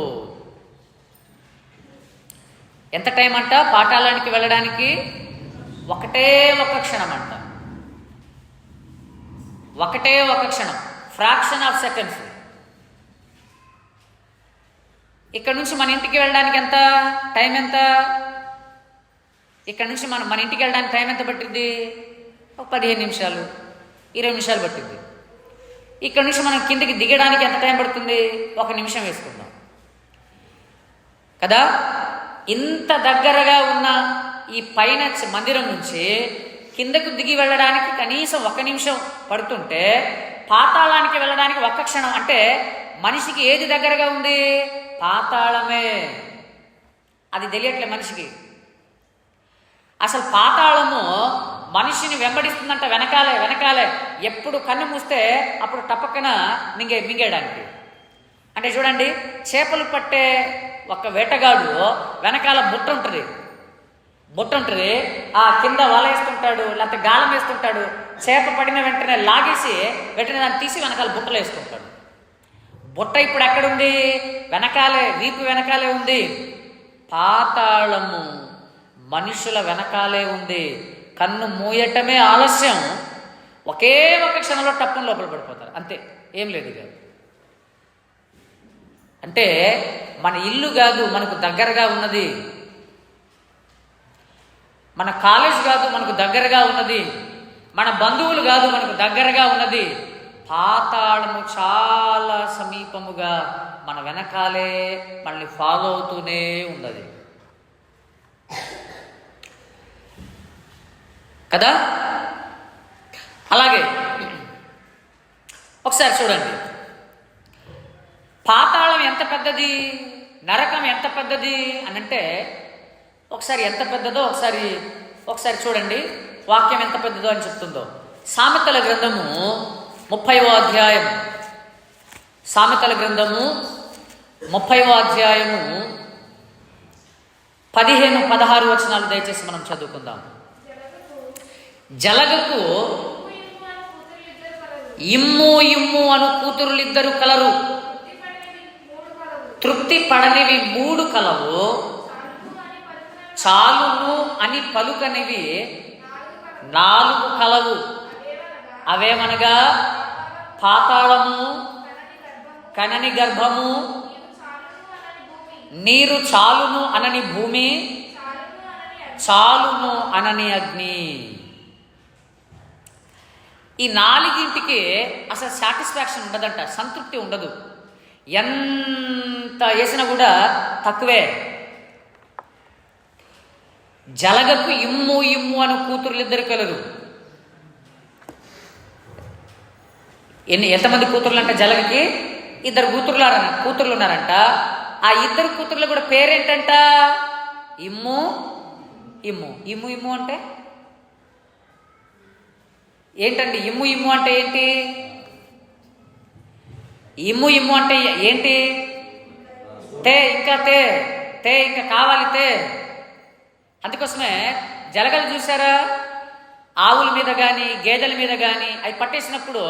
ఎంత టైం అంట పాతాళానికి వెళ్ళడానికి? ఒకటే ఒక క్షణం అంట, ఒకటే ఒక క్షణం, ఫ్రాక్షన్ ఆఫ్ సెకండ్స్. ఇక్కడ నుంచి మన ఇంటికి వెళ్ళడానికి ఎంత టైం? ఎంత? ఇక్కడ నుంచి మన ఇంటికి వెళ్ళడానికి టైం ఎంత పట్టింది? ఒక 15 నిమిషాలు, 20 నిమిషాలు పట్టింది. ఇక్కడ నుంచి మనం కిందికి దిగడానికి ఎంత టైం పడుతుంది? 1 నిమిషం వేసుకుందాం కదా. ఇంత దగ్గరగా ఉన్న ఈ పైన మందిరం నుంచి కిందకు దిగి వెళ్ళడానికి కనీసం 1 నిమిషం పడుతుంటే పాతాళానికి వెళ్ళడానికి 1 క్షణం. అంటే మనిషికి ఏది దగ్గరగా ఉంది? పాతాళమే. అది తెలియట్లే మనిషికి. అసలు పాతాళము మనిషిని వెంబడిస్తుందంట, వెనకాలే. ఎప్పుడు కన్ను మూస్తే అప్పుడు టపక్కన మింగేయడానికి. అంటే చూడండి, చేపలు పట్టే ఒక వేటగాడు వెనకాల బుట్ట ఉంటుంది, ఆ కింద వల వేస్తుంటాడు, లేకపోతే గాలం వేస్తుంటాడు. చేప పడిన వెంటనే లాగేసి వెంటనే దాన్ని తీసి వెనకాల బుట్టలో వేస్తుంటాడు. బుట్ట ఇప్పుడు ఎక్కడుంది? వెనకాలే, వీపు వెనకాలే ఉంది. పాతాళము మనుషుల వెనకాలే ఉంది. కన్ను మూయటమే ఆలస్యం, ఒకే ఒక క్షణంలో టప్పును లోపల పడిపోతారు, అంతే, ఏం లేదు ఇక. అంటే మన ఇల్లు కాదు మనకు దగ్గరగా ఉన్నది, మన కాలేజ్ కాదు మనకు దగ్గరగా ఉన్నది, మన బంధువులు కాదు మనకు దగ్గరగా ఉన్నది, పాతాళము చాలా సమీపముగా మన వెనకాలే మనల్ని ఫాలో అవుతూనే ఉన్నది కదా. అలాగే ఒకసారి చూడండి, పాతాళం ఎంత పెద్దది, నరకం ఎంత పెద్దది అని అంటే ఒకసారి ఎంత పెద్దదో ఒకసారి చూడండి, వాక్యం ఎంత పెద్దదో అని చెప్తుందో. సామెతల గ్రంథము 30వ అధ్యాయం, సామెతల గ్రంథము 30వ అధ్యాయము 15-16 వచనాలు దయచేసి మనం చదువుకుందాం. జలగకు ఇమ్ము ఇమ్ము అను కూతురులిద్దరు కలరు, తృప్తి పడనివి 3 కలవు, చాలును అని పలుకనివి 4 కలవు. అవేమనగా పాతాళము, కనని గర్భము, నీరు చాలును అనని భూమి, చాలును అనని అగ్ని. ఈ 4గింటికి అసలు సాటిస్ఫాక్షన్ ఉండదంట, సంతృప్తి ఉండదు. ఎంత వేసినా కూడా తక్కువే. జలగకు ఇమ్ము ఇమ్ము అను కూతురులిద్దరు కలరు. ఎంతమంది కూతుర్లు అంట జలగకి? 2 కూతుర్లు ఉన్నారంట. ఆ 2 కూతుర్లు కూడా పేరేంటంట? ఇమ్ము ఇమ్ము. ఇమ్ము ఇమ్ము అంటే ఏంటండి? ఇమ్ము ఇమ్ము అంటే ఏంటి? ఇమ్ము ఇమ్ము అంటే ఏంటి? తే ఇంకా తే తే ఇంకా కావాలి తే. అందుకోసమే జలగలు చూసారా, ఆవుల మీద కానీ గేదెల మీద కానీ అవి పట్టేసినప్పుడు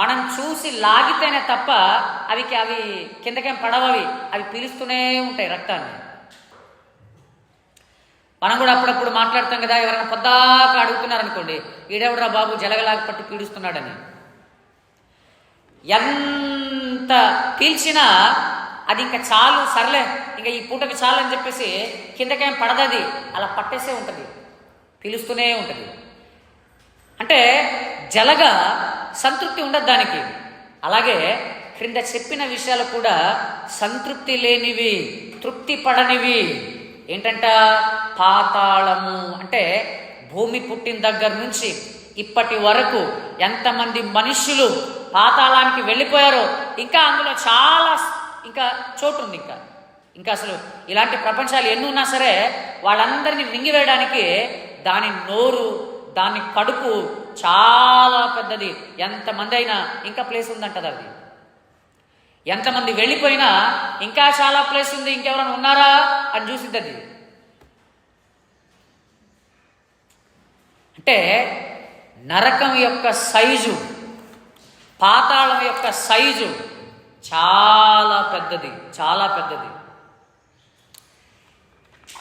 మనం చూసి లాగితేనే తప్ప అవి కిందకేం పడవవి, అవి పీలుస్తూనే ఉంటాయి రక్తాన్ని. మనం కూడా అప్పుడప్పుడు మాట్లాడతాం కదా, ఎవరైనా పొద్దాక అడుగుతున్నారు అనుకోండి, ఈడెవడరా బాబు జలగలాగా పట్టి పీడుస్తున్నాడని. ఎంత పీల్చినా అది ఇంకా చాలు, సర్లే ఇంకా ఈ పూటకి చాలు అని చెప్పేసి కిందకేం పడదది, అలా పట్టేసే ఉంటుంది, పీలుస్తూనే ఉంటుంది. అంటే జలగ సంతృప్తి ఉండదు దానికి. అలాగే క్రింద చెప్పిన విషయాలు కూడా సంతృప్తి లేనివి, తృప్తి పడనివి. ఏంటంట? పాతాళము అంటే భూమి పుట్టిన దగ్గర నుంచి ఇప్పటి వరకు ఎంతమంది మనుష్యులు పాతాళానికి వెళ్ళిపోయారో, ఇంకా అందులో చాలా ఇంకా చోటు ఉంది. ఇంకా అసలు ఇలాంటి ప్రపంచాలు ఎన్ని ఉన్నా సరే వాళ్ళందరినీ మింగివేయడానికి దాని నోరు, దాని కడుపు చాలా పెద్దది. ఎంతమంది అయినా ఇంకా ప్లేస్ ఉందంటది. అది ఎంతమంది వెళ్ళిపోయినా ఇంకా చాలా ప్లేస్ ఉంది, ఇంకెవరైనా ఉన్నారా అని చూసిద్ది అది. అంటే నరకం యొక్క సైజు, పాతాళం యొక్క సైజు చాలా పెద్దది, చాలా పెద్దది.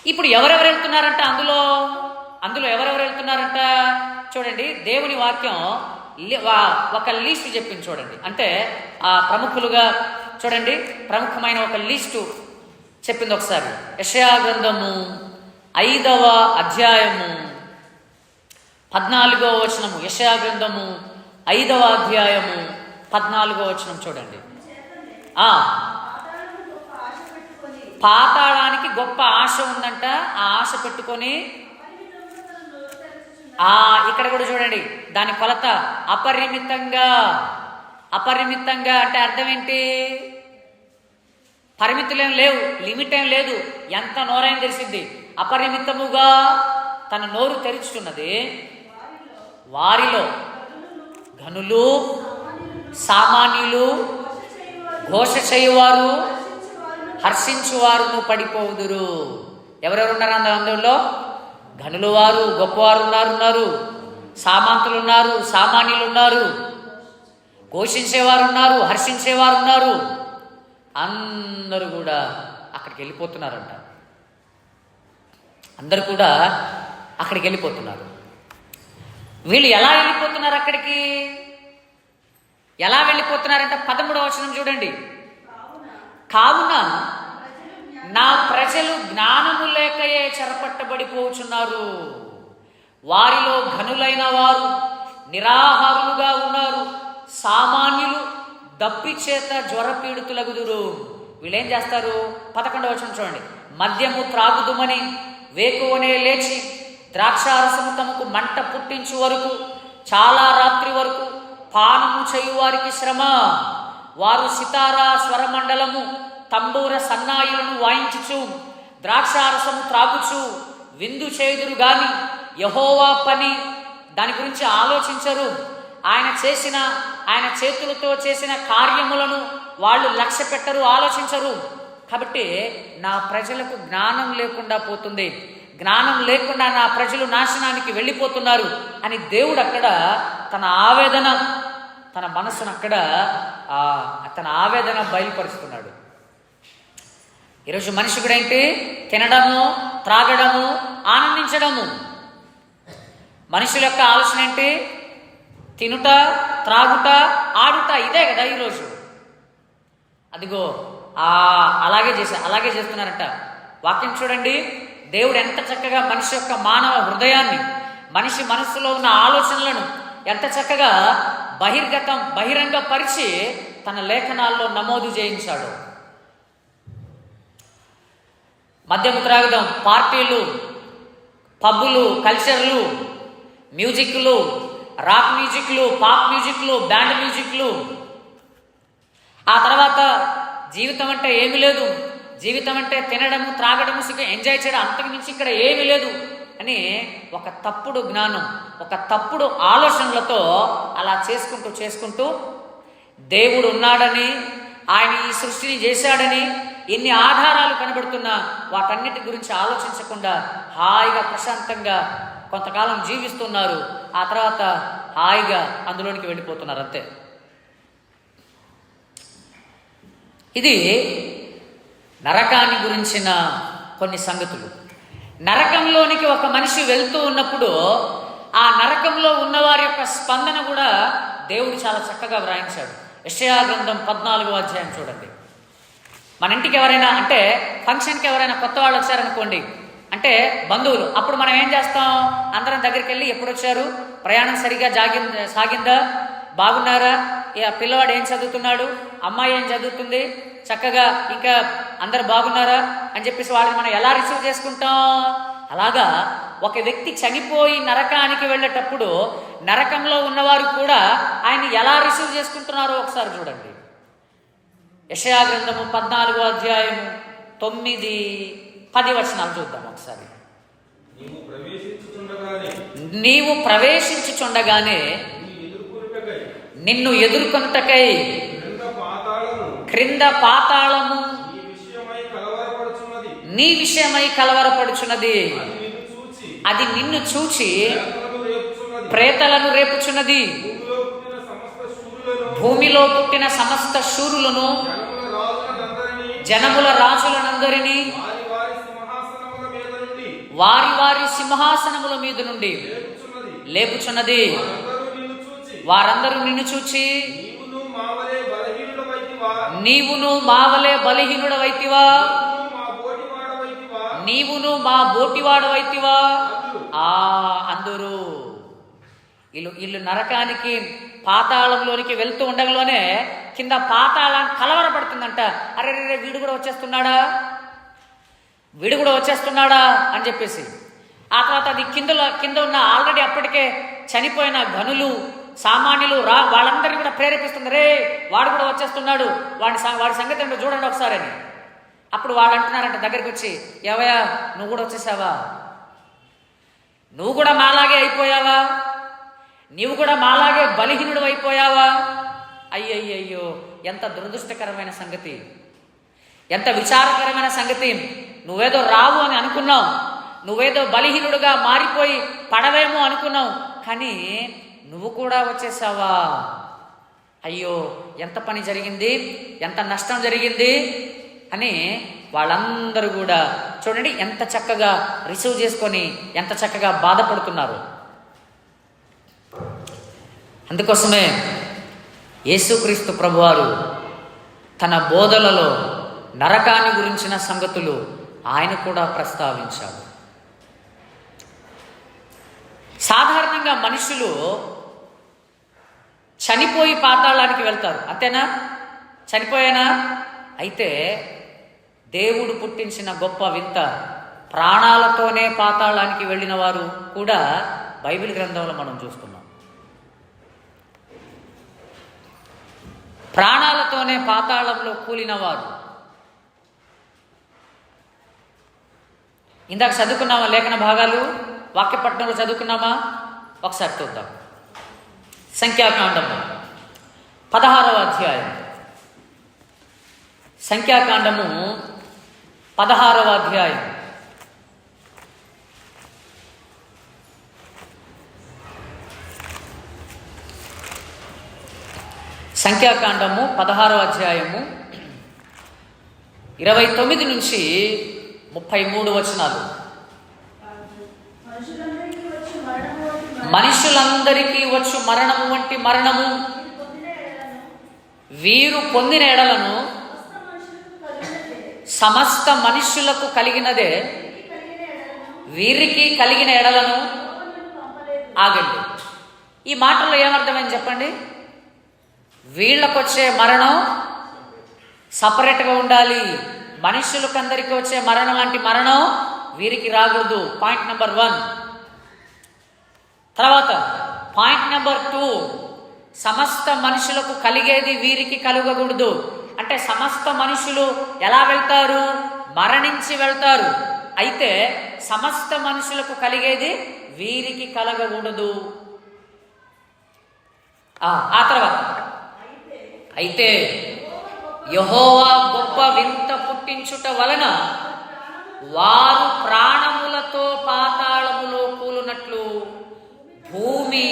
ఇప్పుడు ఎవరెవరు వెళ్తున్నారంట అందులో ఎవరెవరు వెళ్తున్నారంట చూడండి. దేవుని వాక్యం ఒక లిస్ట్ చెప్పింది చూడండి. అంటే ఆ ప్రముఖులుగా చూడండి, ప్రముఖమైన ఒక లిస్టు చెప్పింది ఒకసారి. యెషయా గ్రంథము 5వ అధ్యాయము 14వ వచనము. యెషయా గ్రంథము 5వ అధ్యాయము 14వ వచనం చూడండి. పాతాళానికి గొప్ప ఆశ ఉందంట. ఆ ఆశ పెట్టుకొని ఇక్కడ కూడా చూడండి, దాని కొలత అపరిమితంగా. అపరిమితంగా అంటే అర్థం ఏంటి? పరిమితులేం లేవు, లిమిట్ ఏం లేదు, ఎంత నోరైనా తెలిసింది. అపరిమితముగా తన నోరు తెరుచుతున్నది. వారిలో ఘనులు, సామాన్యులు, ఘోష చేయువారు, హర్షించువారును పడిపోవుదురు. ఎవరెవరు ఉన్నారు అందులో? ఘనులు వారు, గొప్పవారు ఉన్నారు, సామంతులు ఉన్నారు, సామాన్యులు ఉన్నారు, ఘోషించేవారు ఉన్నారు, హర్షించేవారు ఉన్నారు. అందరూ కూడా అక్కడికి వెళ్ళిపోతున్నారంట. అందరూ కూడా అక్కడికి వెళ్ళిపోతున్నారు. వీళ్ళు ఎలా వెళ్ళిపోతున్నారు అక్కడికి? ఎలా వెళ్ళిపోతున్నారంట? 13వ వచనం చూడండి. కావున నా ప్రజలు జ్ఞానము లేకయే చెరపట్టబడిపోచున్నారు. వారిలో ఘనులైన వారు నిరాహారులుగా ఉన్నారు. సామాన్యులు దప్పి చేత జ్వరపీడితులగుదురు. వీళ్ళేం చేస్తారు? 11వ వచనం చూడండి. మద్యము త్రాగుదుమని వేకువనే లేచి ద్రాక్షారసము తమకు మంట పుట్టించు వరకు, చాలా రాత్రి వరకు పానము చేయు వారికి శ్రమ. వారు సితారా స్వరమండలము తంబూర సన్నాయిలను వాయించుచు ద్రాక్షారసము త్రాగుచు విందు చేయుదురు గాని యెహోవా పని దాని గురించి ఆలోచించరు. ఆయన చేతులతో చేసిన కార్యములను వాళ్ళు లక్ష్య పెట్టరు, ఆలోచించరు. కాబట్టి నా ప్రజలకు జ్ఞానం లేకుండా పోతుంది, జ్ఞానం లేకుండా నా ప్రజలు నాశనానికి వెళ్ళిపోతున్నారు అని దేవుడు అక్కడ తన ఆవేదన, తన మనసును అక్కడ తన ఆవేదన బయలుపరుస్తున్నాడు. ఈరోజు మనిషి కూడా ఏంటి? తినడము, త్రాగడము, ఆనందించడము. మనుషుల యొక్క ఆలోచన ఏంటి? తినుట, త్రాగుట, ఆడుట. ఇదే కదా ఈరోజు. అదిగో అలాగే చేస్తున్నారట. వాక్యం చూడండి. దేవుడు ఎంత చక్కగా మనిషి యొక్క మానవ హృదయాన్ని, మనిషి మనస్సులో ఉన్న ఆలోచనలను ఎంత చక్కగా బహిరంగపరిచి తన లేఖనాల్లో నమోదు చేయించాడు. మద్యము త్రాగడం, పార్టీలు, పబ్బులు, కల్చర్లు, మ్యూజిక్లు, రాక్ మ్యూజిక్లు, పాప్ మ్యూజిక్లు, బ్యాండ్ మ్యూజిక్లు. ఆ తర్వాత జీవితం అంటే ఏమీ లేదు, జీవితం అంటే తినడము, త్రాగడము, ఎంజాయ్ చేయడం, అంతకు మించి ఇక్కడ ఏమీ లేదు అని ఒక తప్పుడు జ్ఞానం, ఒక తప్పుడు ఆలోచనలతో అలా చేసుకుంటూ దేవుడు ఉన్నాడని, ఆయన ఈ సృష్టిని చేశాడని ఎన్ని ఆధారాలు కనబడుతున్నా వాటన్నిటి గురించి ఆలోచించకుండా హాయిగా ప్రశాంతంగా కొంతకాలం జీవిస్తున్నారు. ఆ తర్వాత హాయిగా అందులోనికి వెళ్ళిపోతున్నారు అంతే. ఇది నరకాన్ని గురించిన కొన్ని సంగతులు. నరకంలోనికి ఒక మనిషి వెళ్తూ ఉన్నప్పుడు ఆ నరకంలో ఉన్నవారి యొక్క స్పందన కూడా దేవుడు చాలా చక్కగా వ్రాయించాడు. యెషయా గ్రంథం 14వ అధ్యాయం చూడండి. మన ఇంటికి ఎవరైనా అంటే ఫంక్షన్కి ఎవరైనా కొత్త వాళ్ళు వచ్చారనుకోండి, అంటే బంధువులు, అప్పుడు మనం ఏం చేస్తాం? అందరం దగ్గరికి వెళ్ళి ఎప్పుడు వచ్చారు, ప్రయాణం సరిగా సాగిందా, బాగున్నారా, పిల్లవాడు ఏం చదువుతున్నాడు, అమ్మాయి ఏం చదువుతుంది, చక్కగా ఇంకా అందరు బాగున్నారా అని చెప్పేసి వాళ్ళని మనం ఎలా రిసీవ్ చేసుకుంటాం? అలాగా ఒక వ్యక్తి చనిపోయి నరకానికి వెళ్ళేటప్పుడు నరకంలో ఉన్నవారు కూడా ఆయన ఎలా రిసీవ్ చేసుకుంటున్నారో ఒకసారి చూడండి. యెషయా గ్రంథము 14వ అధ్యాయము 9, 10 వచనాలు చూద్దాం ఒకసారి. నీవు ప్రవేశించుచుండగానే నిన్ను ఎదుర్కొనుటకై క్రింద పాతాళము నీ విషయమై కలవరపడుచున్నది. అది నిన్ను చూచి ప్రేతలను రేపుచున్నది. భూమిలో పుట్టిన సమస్త శూరులను, జనముల రాజులనందరినీ వారి సింహాసనముల మీద నుండి లేపుచున్నది. వారందరూ నిన్ను చూచి నీవును మావలే బలహీనుడవైతివా, నీవును మా బోటివాడవైతివా అందరూ. వీళ్ళు నరకానికి, పాతాళంలోనికి వెళ్తూ ఉండగలోనే కింద పాతాళం కలవరపడుతుందంట. అరే వీడు కూడా వచ్చేస్తున్నాడా అని చెప్పేసి. ఆ తర్వాత అది కింద ఉన్న ఆల్రెడీ అప్పటికే చనిపోయిన ఘనులు, సామాన్యులు వాళ్ళందరినీ కూడా ప్రేరేపిస్తుంది. రే వాడు కూడా వచ్చేస్తున్నాడు, వాడి సంగతి ఏంటో చూడండి ఒకసారి అని. అప్పుడు వాళ్ళు అంటున్నారంట దగ్గరికి వచ్చి, ఏవయ్యా నువ్వు కూడా వచ్చేసావా, నువ్వు కూడా మాలాగే అయిపోయావా, నీవు కూడా మాలాగే బలహీనుడు అయిపోయావా? అయ్యయ్యో, ఎంత దురదృష్టకరమైన సంగతి, ఎంత విచారకరమైన సంగతి. నువ్వేదో రావు అని అనుకున్నావు, నువ్వేదో బలహీనుడుగా మారిపోయి పడవేమో అనుకున్నావు, కానీ నువ్వు కూడా వచ్చేసావా? అయ్యో ఎంత పని జరిగింది, ఎంత నష్టం జరిగింది అని వాళ్ళందరూ కూడా చూడండి ఎంత చక్కగా రిసీవ్ చేసుకొని ఎంత చక్కగా బాధపడుతున్నారు. అందుకోసమే యేసుక్రీస్తు ప్రభువారు తన బోధలలో నరకాన్ని గురించిన సంగతులు ఆయన కూడా ప్రస్తావించాడు. సాధారణంగా మనుషులు చనిపోయి పాతాళానికి వెళ్తారు, అంతేనా? చనిపోయానా? అయితే దేవుడు పుట్టించిన గొప్ప వింత, ప్రాణాలతోనే పాతాళానికి వెళ్ళిన వారు కూడా బైబిల్ గ్రంథంలో మనం చూస్తున్నాం. ప్రాణాలతోనే పాతాళంలో కూలినవారు. ఇందాక చదువుకున్నామా లేఖన భాగాలు? వాక్యపట్నంలో చదువుకున్నామా? ఒకసారి చూద్దాం. సంఖ్యాకాండము 16వ అధ్యాయం. సంఖ్యాకాండము 16వ అధ్యాయం. సంఖ్యాకాండము 16వ అధ్యాయము 29 నుంచి 33 వచనాలు. మనుషులందరికీ వచ్చు మరణము వంటి మరణము వీరు పొందిన ఎడలను సమస్త మనుష్యులకు కలిగినదే వీరికి కలిగిన ఎడలను. ఆగండి, ఈ మాటల్లో ఏమర్థమైంది చెప్పండి? వీళ్ళకొచ్చే మరణం సపరేట్గా ఉండాలి. మనుషులకందరికీ వచ్చే మరణం లాంటి మరణం వీరికి రాకూడదు. Point number 1. తర్వాత పాయింట్ నెంబర్ 2, సమస్త మనుషులకు కలిగేది వీరికి కలగకూడదు. అంటే సమస్త మనుషులు ఎలా వెళ్తారు? మరణించి వెళ్తారు. అయితే సమస్త మనుషులకు కలిగేది వీరికి కలగకూడదు. ఆ తర్వాత అయితే యెహోవా గొప్ప వింత పుట్టించుట వలన వారు ప్రాణములతో పాతాళములో కూలునట్లు భూమి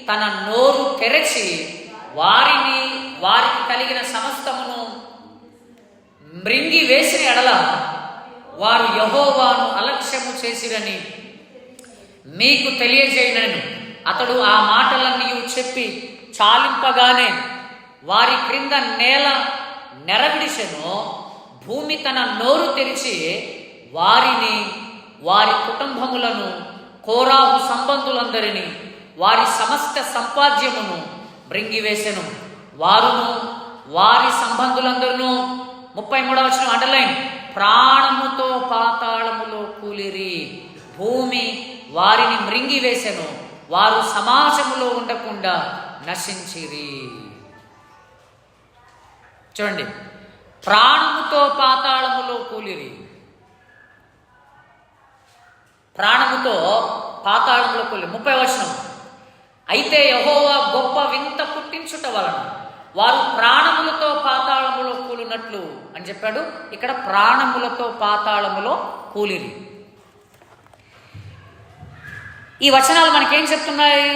తన నోరు తెరచి వారికి కలిగిన సమస్తమును మృంగి వేసిన ఎడల వారు యెహోవాను అలక్ష్యము చేసిరని మీకు తెలియజేయనను. అతడు ఆ మాటలన్నీ చెప్పి చాలింపగానే వారి క్రింద నేల నెరవిడిసెను. భూమి తన నోరు తెరిచి వారిని, వారి కుటుంబములను, కోరాహు సంబంధులందరినీ, వారి సమస్త సంపాద్యమును మృంగివేసెను. వారును వారి సంబంధులందరూ 33వ వచనం అండర్లైన్, ప్రాణముతో పాతాళములో కూలిరి. భూమి వారిని మృంగివేసెను. వారు సమాజములో ఉండకుండా నశించిరి. చూడండి, ప్రాణముతో పాతాళములో కూలిరి. ప్రాణముతో పాతాళములో కూలి. 30వ వచనం, అయితే యెహోవా గొప్ప వింత పుట్టించుట వలన వారు ప్రాణములతో పాతాళములో కూలినట్లు అని చెప్పాడు. ఇక్కడ ప్రాణములతో పాతాళములో కూలిరి. ఈ వచనాలు మనకేం చెప్తున్నాయి?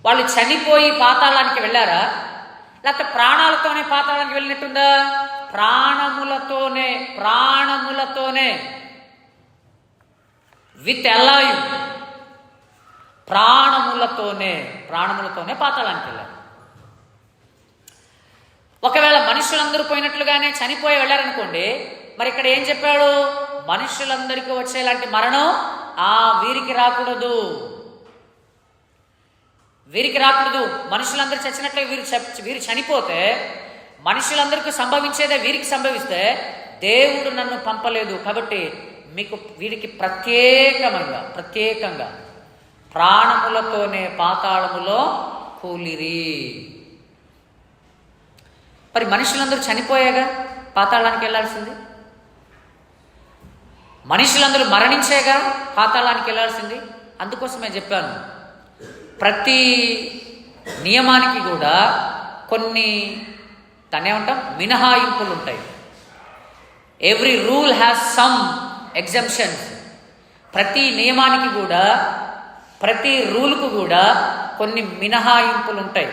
వాళ్ళు చనిపోయి పాతాళానికి వెళ్ళారా, లేకపోతే ప్రాణాలతోనే పాతాళానికి వెళ్ళినట్టుందా? ప్రాణములతోనే విత్ ఎలాయు, ప్రాణములతోనే పాతాళానికి వెళ్ళారు. ఒకవేళ మనుషులందరూ పోయినట్లుగానే చనిపోయి వెళ్ళారనుకోండి, మరి ఇక్కడ ఏం చెప్పాడు? మనుషులందరికీ వచ్చేలాంటి మరణం వీరికి రాకూడదు. మనుషులందరూ చచ్చినట్లే వీరు చనిపోతే మనుషులందరికీ సంభవించేదే వీరికి సంభవిస్తే దేవుడు నన్ను పంపలేదు కాబట్టి మీకు వీరికి ప్రత్యేకంగా ప్రాణములతోనే పాతాళములో కూలిరి. మరి మనుషులందరూ చనిపోయాగా పాతాళానికి వెళ్ళాల్సింది, మనుషులందరూ మరణించేగా పాతాళానికి వెళ్ళాల్సింది. అందుకోసమే చెప్పాను, ప్రతి నియమానికి కూడా కొన్ని దాన్నేమంటాం, మినహాయింపులు ఉంటాయి. Every rule has some exemptions. ప్రతి నియమానికి కూడా, ప్రతి రూల్కు కూడా కొన్ని మినహాయింపులు ఉంటాయి.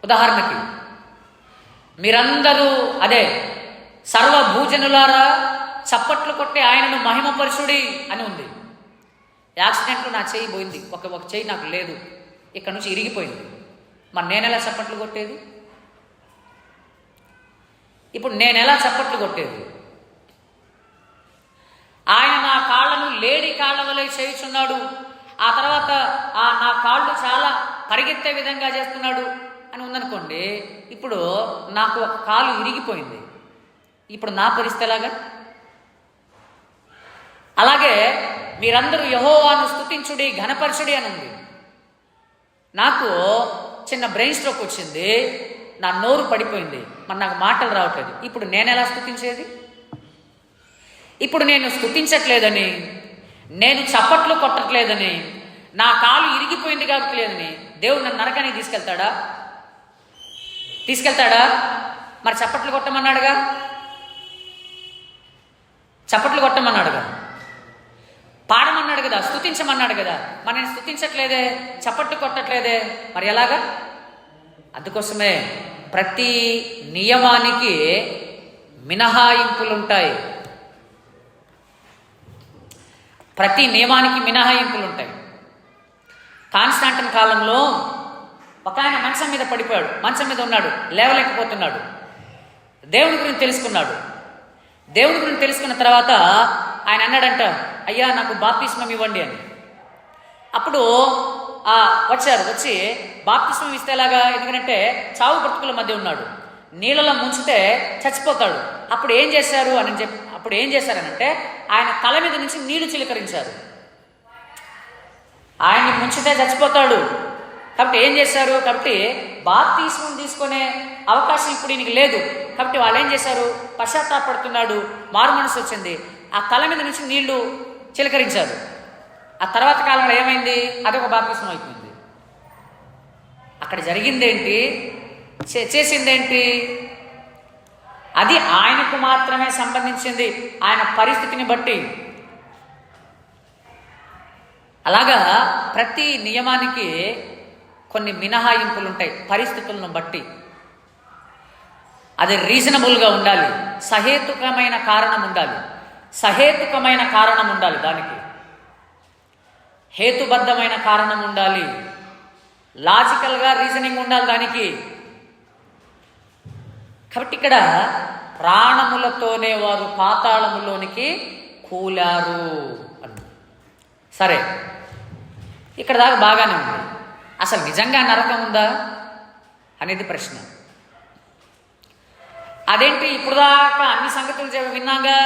ఉదాహరణకి మీరందరూ సర్వభూజనులారా చప్పట్లు కొట్టి ఆయనను మహిమపరుచుడి అని ఉంది. యాక్సిడెంట్లో నా చెయ్యి పోయింది, ఒక చెయ్యి నాకు లేదు, ఇక్కడ నుంచి ఇరిగిపోయింది. మరి నేనెలా చప్పట్లు కొట్టేది? ఇప్పుడు నేను ఎలా చప్పట్లు కొట్టేది? ఆయన నా కాళ్ళను లేడి కాళ్ళ వలె చేయుచున్నాడు, ఆ తర్వాత నా కాళ్ళు చాలా పరిగెత్తే విధంగా చేస్తున్నాడు అని ఉందనుకోండి. ఇప్పుడు నాకు ఒక కాలు ఇరిగిపోయింది, ఇప్పుడు నా పరిస్థితి ఎలాగా? అలాగే మీరందరూ యెహోవాను స్తుతించుడి, ఘనపరచుడి అని ఉంది. నాకు చిన్న బ్రెయిన్ స్ట్రోక్ వచ్చింది, నా నోరు పడిపోయింది, మరి నాకు మాటలు రావట్లేదు. ఇప్పుడు నేను ఎలా స్తుతించేది? ఇప్పుడు నేను స్తుతించట్లేదని, నేను చప్పట్లు కొట్టట్లేదని, నా కాలు ఇరిగిపోయింది కాబట్టి లేదని దేవుడు నన్ను నరకానికి తీసుకెళ్తాడా? తీసుకెళ్తాడా? మరి చప్పట్లు కొట్టమన్నాడుగా, చప్పట్లు కొట్టమన్నాడుగా, పాడమన్నాడు కదా, స్తుతించమన్నాడు కదా. మరి నేను స్తుతించట్లేదే, చప్పట్లు కొట్టట్లేదే, మరి ఎలాగా? అందుకోసమే ప్రతి నియమానికి మినహాయింపులుంటాయి. ప్రతి నియమానికి మినహాయింపులుంటాయి. కాన్స్టాంటిన్ కాలంలో ఒక ఆయన మంచం మీద పడిపోయాడు, మంచం మీద ఉన్నాడు, లేవలేకపోతున్నాడు. దేవుని గురించి తెలుసుకున్నాడు. దేవుని గురించి తెలుసుకున్న తర్వాత ఆయన అన్నాడంట, అయ్యా నాకు బాప్తిస్మం ఇవ్వండి అని. అప్పుడు వచ్చి బాప్తిస్మం ఇస్తే ఎలాగా? ఎందుకంటే చావు బ్రతుకుల మధ్య ఉన్నాడు, నీళ్ళలో ముంచితే చచ్చిపోతాడు. అప్పుడు ఏం చేశారనంటే ఆయన తల మీద నుంచి నీళ్లు చిలకరించారు. ఆయన్ని ముంచితే చచ్చిపోతాడు కాబట్టి ఏం చేశారు? కాబట్టి బాప్తిస్మం తీసుకునే అవకాశం ఇప్పుడు ఈయనకి లేదు. కాబట్టి వాళ్ళు ఏం చేశారు? పశ్చాత్తాపడుతున్నాడు, మారు మనసు వచ్చింది, ఆ తల మీద నుంచి నీళ్లు చిలకరించారు. ఆ తర్వాత కాలంలో ఏమైంది? అదొక బాప్తిస్మం అయిపోయింది. అక్కడ జరిగిందేంటి? చేసిందేంటి? అది ఆయనకు మాత్రమే సంబంధించింది, ఆయన పరిస్థితిని బట్టి. అలాగా ప్రతి నియమానికి కొన్ని మినహాయింపులు ఉంటాయి, పరిస్థితులను బట్టి. అది రీజనబుల్గా ఉండాలి, సహేతుకమైన కారణం ఉండాలి, సహేతుకమైన కారణం ఉండాలి, దానికి హేతుబద్ధమైన కారణం ఉండాలి, లాజికల్గా రీజనింగ్ ఉండాలి దానికి. కాబట్టి ఇక్కడ ప్రాణములతోనే వారు పాతాళములోనికి కూలారు అని. సరే, ఇక్కడ దాకా బాగానే ఉంది. అసలు నిజంగా నరకం ఉందా అనేది ప్రశ్న. అదేంటి ఇప్పుడు దాకా అన్ని సంగతులు విన్నాగా,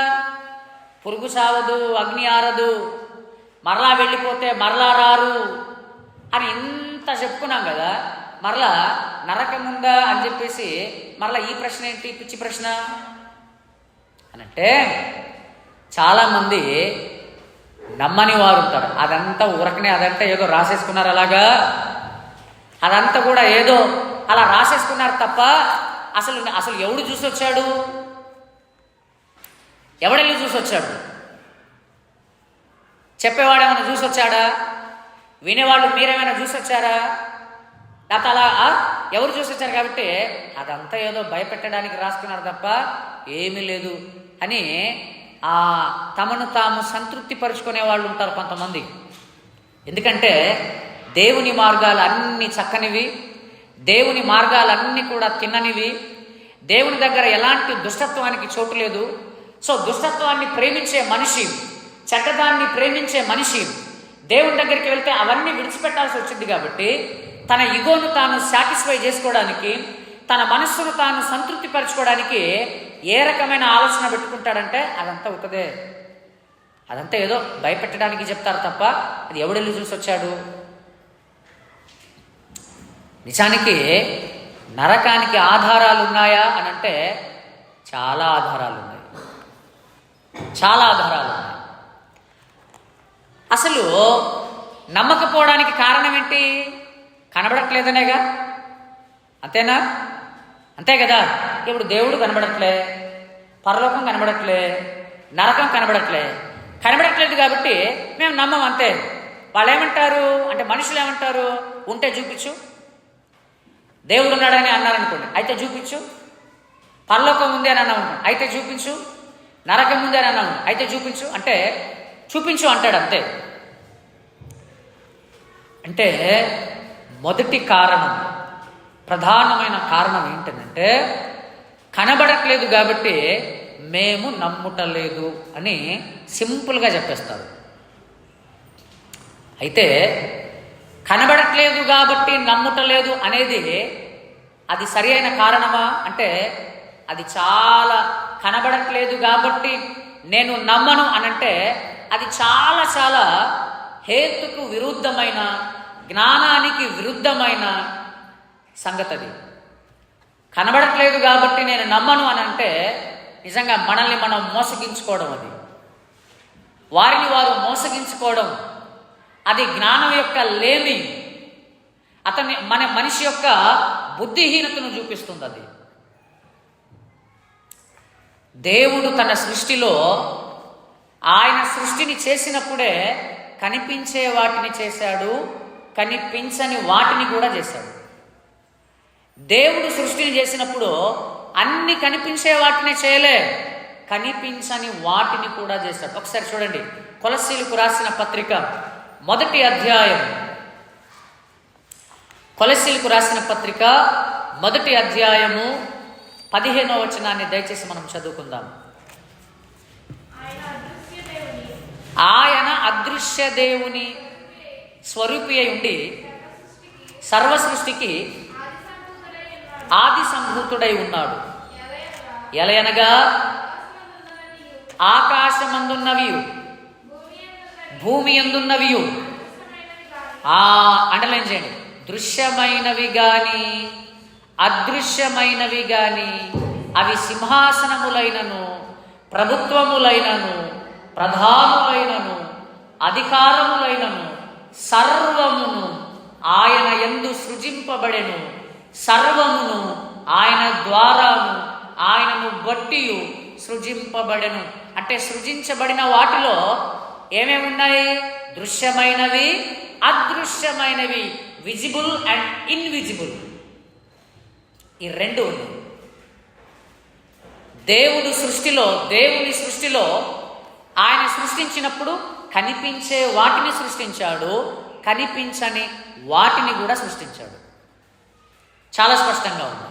పురుగు సావదు, అగ్ని ఆరదు, మరలా వెళ్ళిపోతే మరలా రారు అని ఇంత చెప్పుకున్నాం కదా, మరలా నరకం ఉందా అని చెప్పేసి మరలా ఈ ప్రశ్న ఏంటి? పిచ్చి ప్రశ్న అనంటే చాలామంది నమ్మని వారు ఉంటారు. అదంతా ఊరకనే, అదంతా ఏదో రాసేసుకున్నారు, అలాగా అదంతా కూడా ఏదో అలా రాసేసుకున్నారు తప్ప అసలు ఎవడు చూసి వచ్చాడు? ఎవడెళ్ళి చూసి వచ్చాడు? చెప్పేవాడు ఏమైనా చూసి వచ్చాడా? వినేవాళ్ళు మీరేమైనా చూసి వచ్చారా? లేకపోతే అలా ఎవరు చూసి వచ్చారు? కాబట్టి అదంతా ఏదో భయపెట్టడానికి రాసుకున్నారు తప్ప ఏమీ లేదు అని తమను తాము సంతృప్తి పరుచుకునే వాళ్ళు ఉంటారు కొంతమంది. ఎందుకంటే దేవుని మార్గాలు అన్నీ చక్కనివి, దేవుని మార్గాలన్నీ కూడా తిన్ననివి, దేవుని దగ్గర ఎలాంటి దుష్టత్వానికి చోటు లేదు. సో దుష్టత్వాన్ని ప్రేమించే మనిషి, చెడ్డదాన్ని ప్రేమించే మనిషి దేవుని దగ్గరికి వెళ్తే అవన్నీ విడిచిపెట్టాల్సి వచ్చింది. కాబట్టి తన ఇగోను తాను సాటిస్ఫై చేసుకోవడానికి, తన మనస్సును తాను సంతృప్తి పరచుకోవడానికి ఏ రకమైన ఆలోచన పెట్టుకుంటాడంటే అదంతా ఒకదే. అదంతా ఏదో భయపెట్టడానికి చెప్తారు తప్ప అది ఎవడెళ్ళి చూసి వచ్చాడు? నిజానికి నరకానికి ఆధారాలు ఉన్నాయా అని అంటే చాలా ఆధారాలు ఉన్నాయి, చాలా ఆధారాలు ఉన్నాయి. అసలు నమ్మకపోవడానికి కారణం ఏంటి? కనబడట్లేదనేగా, అంతేనా? అంతే కదా. ఇప్పుడు దేవుడు కనబడట్లే, పరలోకం కనబడట్లే, నరకం కనబడట్లేదు కాబట్టి మేము నమ్మం, అంతే. వాళ్ళు ఏమంటారు అంటే, మనుషులు ఏమంటారు? ఉంటే చూపించు. దేవుడు ఉన్నాడని అన్నారనుకోండి, అయితే చూపించు. పరలోకం ఉంది అని అన్నాము, అయితే చూపించు. నరకం ఉంది అని అన్నాము, అయితే చూపించు. అంటే చూపించు అంటాడు, అంతే. అంటే మొదటి కారణం, ప్రధానమైన కారణం ఏంటంటే కనబడట్లేదు కాబట్టి మేము నమ్ముటలేదు అని సింపుల్గా చెప్పేస్తారు. అయితే కనబడట్లేదు కాబట్టి నమ్ముటలేదు అనేది అది సరి అయిన కారణమా అంటే అది చాలా కనబడట్లేదు కాబట్టి నేను నమ్మను అనంటే అది చాలా చాలా హేతుకు విరుద్ధమైన, జ్ఞానానికి విరుద్ధమైన సంగతి. అది కనబడట్లేదు కాబట్టి నేను నమ్మను అనంటే నిజంగా మనల్ని మనం మోసగించుకోవడం, అది వారిని వారు మోసగించుకోవడం, అది జ్ఞానం యొక్క లేమి, మనిషి యొక్క బుద్ధిహీనతను చూపిస్తుంది. అది దేవుడు తన సృష్టిలో ఆయన సృష్టిని చేసినప్పుడే కనిపించే వాటిని చేశాడు, కనిపించని వాటిని కూడా చేశాడు. దేవుడు సృష్టిని చేసినప్పుడు అన్ని కనిపించే వాటిని చేయలే, కనిపించని వాటిని కూడా చేశాడు. ఒకసారి చూడండి, కొలస్సీలకు రాసిన పత్రిక 1వ అధ్యాయం, కొలస్సీలకు రాసిన పత్రిక 1వ అధ్యాయము 15వ వచనాన్ని దయచేసి మనం చదువుకుందాం. ఆయన అదృశ్య దేవుని స్వరూపి అయి ఉండి సర్వ సృష్టికి ఆది సంభూతుడై ఉన్నాడు. ఎలయనగా ఆకాశమందున్నవి భూమి అందున్నవి అండర్లైన్ చేయండి, దృశ్యమైనవి గాని అదృశ్యమైనవి గాని అవి సింహాసనములైనను ప్రభుత్వములైనను ప్రధానులైనను అధికారములైనను సర్వమును ఆయన యందు సృజింపబడెను, సర్వమును ఆయన ద్వారాను ఆయనను బట్టి సృజింపబడెను. అంటే సృజించబడిన వాటిలో ఏమేమి ఉన్నాయి? దృశ్యమైనవి, అదృశ్యమైనవి, విజిబుల్ అండ్ ఇన్విజిబుల్, ఈ రెండు ఉన్నాయి. దేవుని సృష్టిలో ఆయన సృష్టించినప్పుడు కనిపించే వాటిని సృష్టించాడు, కనిపించని వాటిని కూడా సృష్టించాడు. చాలా స్పష్టంగా ఉంది.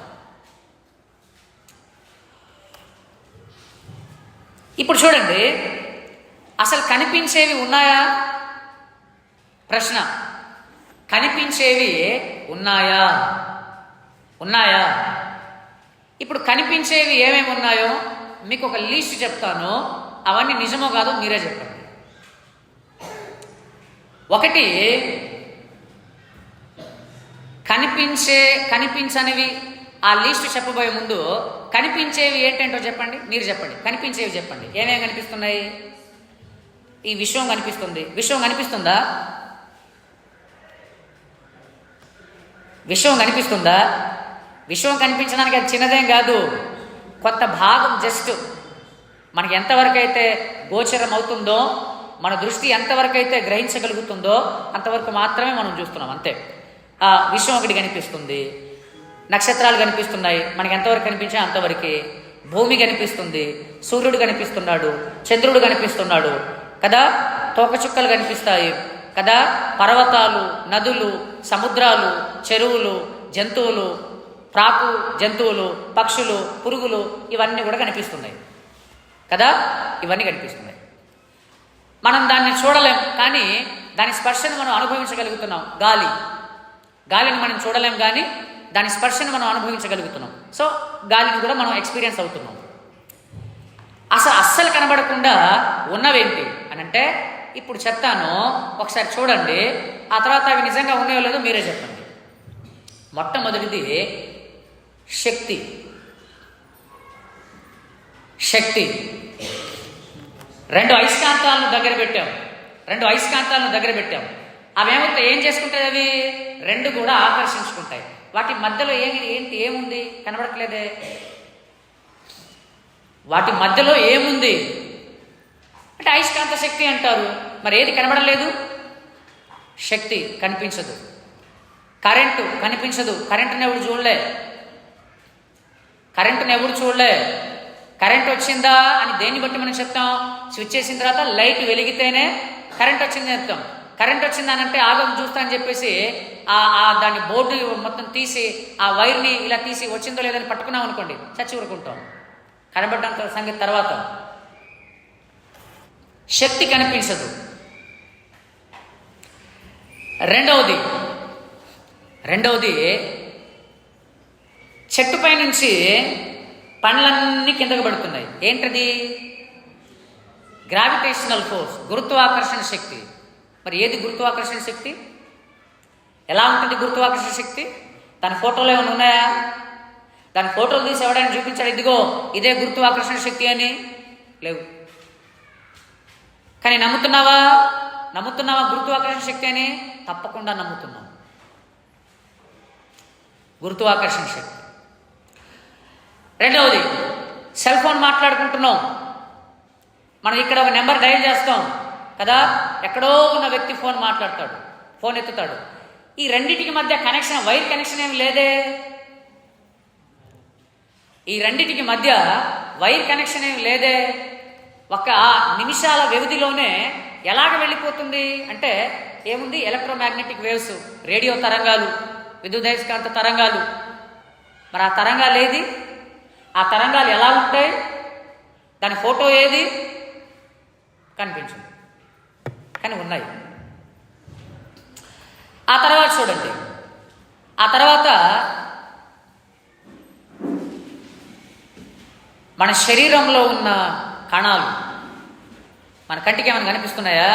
ఇప్పుడు చూడండి, అసలు కనిపించేవి ఉన్నాయా? ప్రశ్న. కనిపించేవి ఉన్నాయా? ఇప్పుడు కనిపించేవి ఏమేమి ఉన్నాయో మీకు ఒక లిస్ట్ చెప్తాను, అవన్నీ నిజమో కాదో మీరే చెప్పండి. ఒకటి, కనిపించనివి. ఆ లిస్ట్ చెప్పబోయే ముందు కనిపించేవి ఏంటంటో చెప్పండి, మీరు చెప్పండి. కనిపించేవి చెప్పండి, ఏమేమి కనిపిస్తున్నాయి? ఈ విశ్వం కనిపిస్తుంది. విశ్వం కనిపిస్తుందా? విశ్వం కనిపిస్తుందా? విశ్వం కనిపించడానికి అది చిన్నదేం కాదు, కొంత భాగం. జస్ట్ మనకి ఎంతవరకు అయితే గోచరం అవుతుందో, మన దృష్టి ఎంతవరకు అయితే గ్రహించగలుగుతుందో అంతవరకు మాత్రమే మనం చూస్తున్నాం, అంతే. విశ్వం ఒకటి కనిపిస్తుంది, నక్షత్రాలు కనిపిస్తున్నాయి, మనకి ఎంతవరకు కనిపించాయి అంతవరకే. భూమి కనిపిస్తుంది, సూర్యుడు కనిపిస్తున్నాడు, చంద్రుడు కనిపిస్తున్నాడు కదా, తోకచుక్కలు కనిపిస్తాయి కదా, పర్వతాలు, నదులు, సముద్రాలు, చెరువులు, జంతువులు, ప్రాకు జంతువులు, పక్షులు, పురుగులు, ఇవన్నీ కూడా కనిపిస్తున్నాయి కదా, ఇవన్నీ కనిపిస్తున్నాయి. మనం దాన్ని చూడలేం, కానీ దాని స్పర్శను మనం అనుభవించగలుగుతున్నాం. గాలిని మనం చూడలేం, కానీ దాని స్పర్శను మనం అనుభవించగలుగుతున్నాం. సో గాలిని కూడా మనం ఎక్స్పీరియన్స్ అవుతున్నాం. అస్సలు కనబడకుండా ఉన్నవేంటి అని అంటే ఇప్పుడు చెప్తాను, ఒకసారి చూడండి. ఆ తర్వాత అవి నిజంగా ఉన్నాయో లేదో మీరే చెప్పండి. మొట్టమొదటిది శక్తి. రెండు అయస్కాంతాలను దగ్గర పెట్టాం. అవేమైతే ఏం చేసుకుంటాయి? అవి రెండు కూడా ఆకర్షించుకుంటాయి. వాటి మధ్యలో ఏముంది? కనబడట్లేదే. వాటి మధ్యలో ఏముంది అంటే అయస్కాంత శక్తి అంటారు. మరి ఏది కనబడలేదు? శక్తి కనిపించదు. కరెంటు కనిపించదు. కరెంటుని ఎవడు చూడలే. కరెంట్ వచ్చిందా అని దేన్ని బట్టి మనం చెప్తాం? స్విచ్ చేసిన తర్వాత లైట్ వెలిగితేనే కరెంట్ వచ్చిందని చెప్తాం. కరెంట్ వచ్చిందనంటే ఆగం చూస్తా అని చెప్పేసి దాన్ని బోర్డు మొత్తం తీసి ఆ వైర్ని ఇలా తీసి వచ్చిందో లేదని పట్టుకున్నాం అనుకోండి, చచ్చి ఊరుకుంటాం. కనబడ్డంత సంగతి తర్వాత. శక్తి కనిపించదు. రెండవది చెట్టుపై నుంచి పండ్లన్నీ కిందకు పడుతున్నాయి. ఏంటది? గ్రావిటేషనల్ ఫోర్స్, గురుత్వాకర్షణ శక్తి. మరి ఏది గురుత్వాకర్షణ శక్తి? ఎలా ఉంటుంది గురుత్వాకర్షణ శక్తి? దాని ఫోటోలు ఏమైనా ఉన్నాయా? దాని ఫోటోలు తీసి ఎవడైనా చూపించాడు, ఇదిగో ఇదే గురుత్వాకర్షణ శక్తి అని? లేవు. కానీ నమ్ముతున్నావా గురుత్వాకర్షణ శక్తి అని? తప్పకుండా నమ్ముతున్నాం. గురుత్వాకర్షణ శక్తి. రెండవది, సెల్ ఫోన్ మాట్లాడుకుంటున్నాం. మనం ఇక్కడ ఒక నెంబర్ డయల్ చేస్తాం కదా, ఎక్కడో ఉన్న వ్యక్తి ఫోన్ మాట్లాడతాడు, ఫోన్ ఎత్తుతాడు. ఈ రెండింటికి మధ్య కనెక్షన్, వైర్ కనెక్షన్ ఏమి లేదే. ఈ రెండింటికి మధ్య వైర్ కనెక్షన్ ఏమి లేదే. ఒక నిమిషాల వ్యవధిలోనే ఎలాగ వెళ్ళిపోతుంది అంటే ఏముంది? ఎలక్ట్రోమాగ్నెటిక్ వేవ్స్, రేడియో తరంగాలు, విద్యుదయస్కాంత తరంగాలు. మరి ఆ తరంగాలు ఏది? ఆ తరంగాలు ఎలా ఉంటాయి? దాని ఫోటో ఏది? కనిపించదు, కానీ ఉన్నాయి. ఆ తర్వాత చూడండి, ఆ తర్వాత మన శరీరంలో ఉన్న కణాలు మన కంటికి ఏమైనా కనిపిస్తున్నాయా?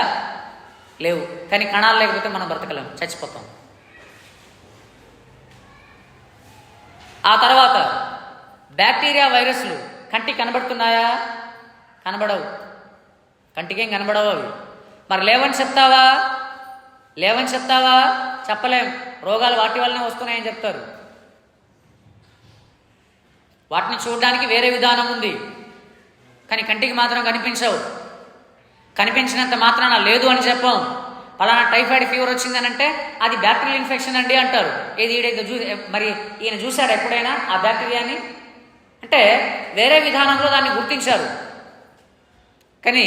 లేవు. కానీ కణాలు లేకపోతే మనం బ్రతకలేం, చచ్చిపోతాం. ఆ తర్వాత బ్యాక్టీరియా, వైరస్లు కంటికి కనబడుతున్నాయా? కనబడవు. కంటికేం కనబడవు అవి. మరి లేవని చెప్తావా? చెప్పలేం. రోగాలు వాటి వల్లనే వస్తున్నాయని చెప్తారు. వాటిని చూడడానికి వేరే విధానం ఉంది, కానీ కంటికి మాత్రం కనిపించవు. కనిపించినంత మాత్రాన లేదు అని చెప్పాం. పలానా టైఫాయిడ్ ఫీవర్ వచ్చిందనంటే అది బ్యాక్టీరియల్ ఇన్ఫెక్షన్ అండి అంటారు. మరి ఈయన చూశాడు ఎప్పుడైనా ఆ బ్యాక్టీరియాని? అంటే వేరే విధానంలో దాన్ని గుర్తించారు, కానీ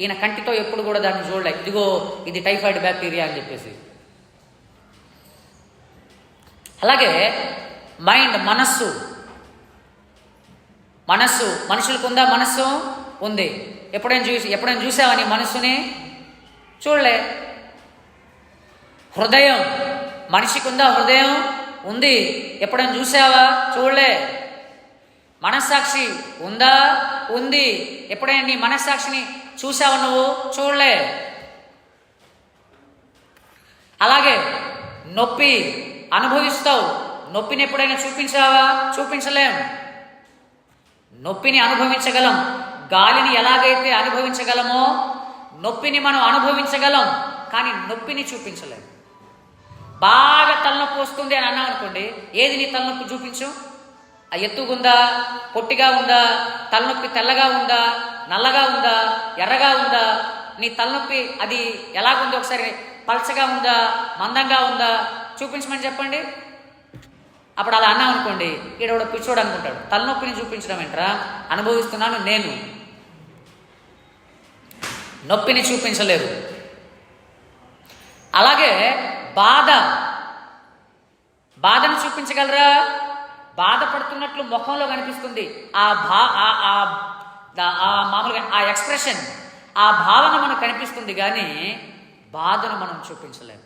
ఈయన కంటితో ఎప్పుడు కూడా దాన్ని చూడలే. ఇదిగో ఇది టైఫాయిడ్ బ్యాక్టీరియా అని చెప్పేసి. అలాగే మైండ్, మనస్సు మనుషులకు ఉందా? మనస్సు ఉంది. ఎప్పుడైనా చూసావా నీ మనస్సుని? చూడలే. హృదయం, మనిషికి ఉందా? హృదయం ఉంది. ఎప్పుడైనా చూసావా? చూడలే. మనస్సాక్షి ఉందా? ఉంది. ఎప్పుడైనా నీ మనస్సాక్షిని చూసావా నువ్వు? చూడలే. అలాగే నొప్పి అనుభవిస్తావు. నొప్పిని ఎప్పుడైనా చూపించావా? చూపించలేం. నొప్పిని అనుభవించగలం. గాలిని ఎలాగైతే అనుభవించగలమో నొప్పిని మనం అనుభవించగలం, కానీ నొప్పిని చూపించలేం. బాగా తలనొప్పి వస్తుంది అని అన్నాం అనుకోండి, ఏది నీ తలనొప్పి చూపించు? ఆ ఎత్తుగుందా? పొట్టిగా ఉందా? తలనొప్పి తెల్లగా ఉందా? నల్లగా ఉందా? ఎర్రగా ఉందా? నీ తలనొప్పి అది ఎలాగుందో ఒకసారి, పల్చగా ఉందా? మందంగా ఉందా? చూపించమని చెప్పండి. అప్పుడు అలా అన్నాం అనుకోండి, ఈడోడ పిచ్చోడు అనుకుంటాడు. తలనొప్పిని చూపించడం ఏంట్రా? అనుభవిస్తున్నాను నేను. నొప్పిని చూపించలేదు. అలాగే బాధను చూపించగలరా? బాధపడుతున్నట్లు ముఖంలో కనిపిస్తుంది. మామూలుగా ఆ ఎక్స్ప్రెషన్, ఆ భావన మనకు కనిపిస్తుంది, కానీ బాధను మనం చూపించలేము.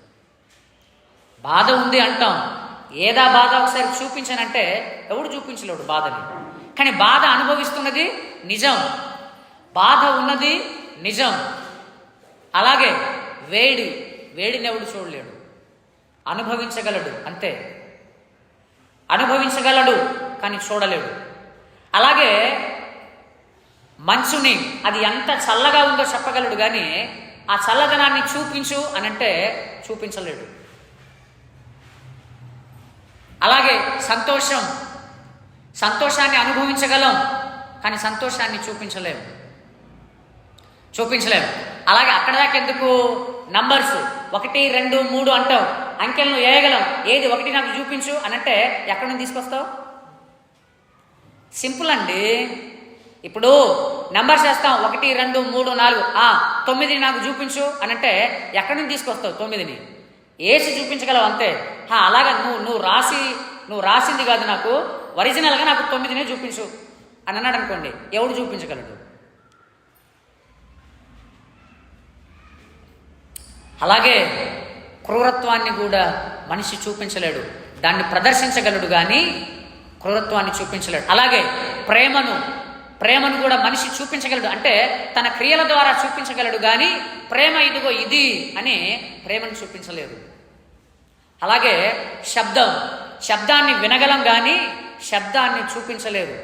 బాధ ఉంది అంటాం. ఏదా బాధ ఒకసారి చూపించానంటే ఎవడు చూపించలేడు బాధని. కానీ బాధ అనుభవిస్తున్నది నిజం, బాధ ఉన్నది నిజం. అలాగే వేడిని ఎవడు చూడలేడు, అనుభవించగలడు అంతే. అనుభవించగలడు కానీ చూడలేడు. అలాగే మంచుని అది ఎంత చల్లగా ఉందో చెప్పగలడు, కానీ ఆ చల్లదనాన్ని చూపించు అనంటే చూపించలేడు. అలాగే సంతోషాన్ని అనుభవించగలం, కానీ సంతోషాన్ని చూపించలేము. అలాగే అక్కడ దాకా ఎందుకు? నంబర్స్ 1, 2, 3 అంటావు, అంకెలను వేయగలం. ఏది 1 నాకు చూపించు అనంటే ఎక్కడి నుంచి తీసుకొస్తావు? సింపుల్ అండి. ఇప్పుడు నెంబర్స్ వేస్తాం, 1 2 3 4, 9ని నాకు చూపించు అని అంటే ఎక్కడి నుంచి తీసుకొస్తావు 9ని? వేసి చూపించగలవు అంతే. అలాగా నువ్వు రాసింది కాదు, నాకు ఒరిజినల్గా నాకు 9నే చూపించు అని అన్నాడు అనుకోండి, ఎవడు చూపించగలడు? అలాగే క్రూరత్వాన్ని కూడా మనిషి చూపించలేడు, దాన్ని ప్రదర్శించగలడు కానీ క్రూరత్వాన్ని చూపించలేడు. అలాగే ప్రేమను కూడా మనిషి చూపించగలడు, అంటే తన క్రియల ద్వారా చూపించగలడు కానీ ప్రేమ ఇదిగో ఇది అని ప్రేమను చూపించలేడు. అలాగే శబ్దాన్ని వినగలం కానీ శబ్దాన్ని చూపించలేరు.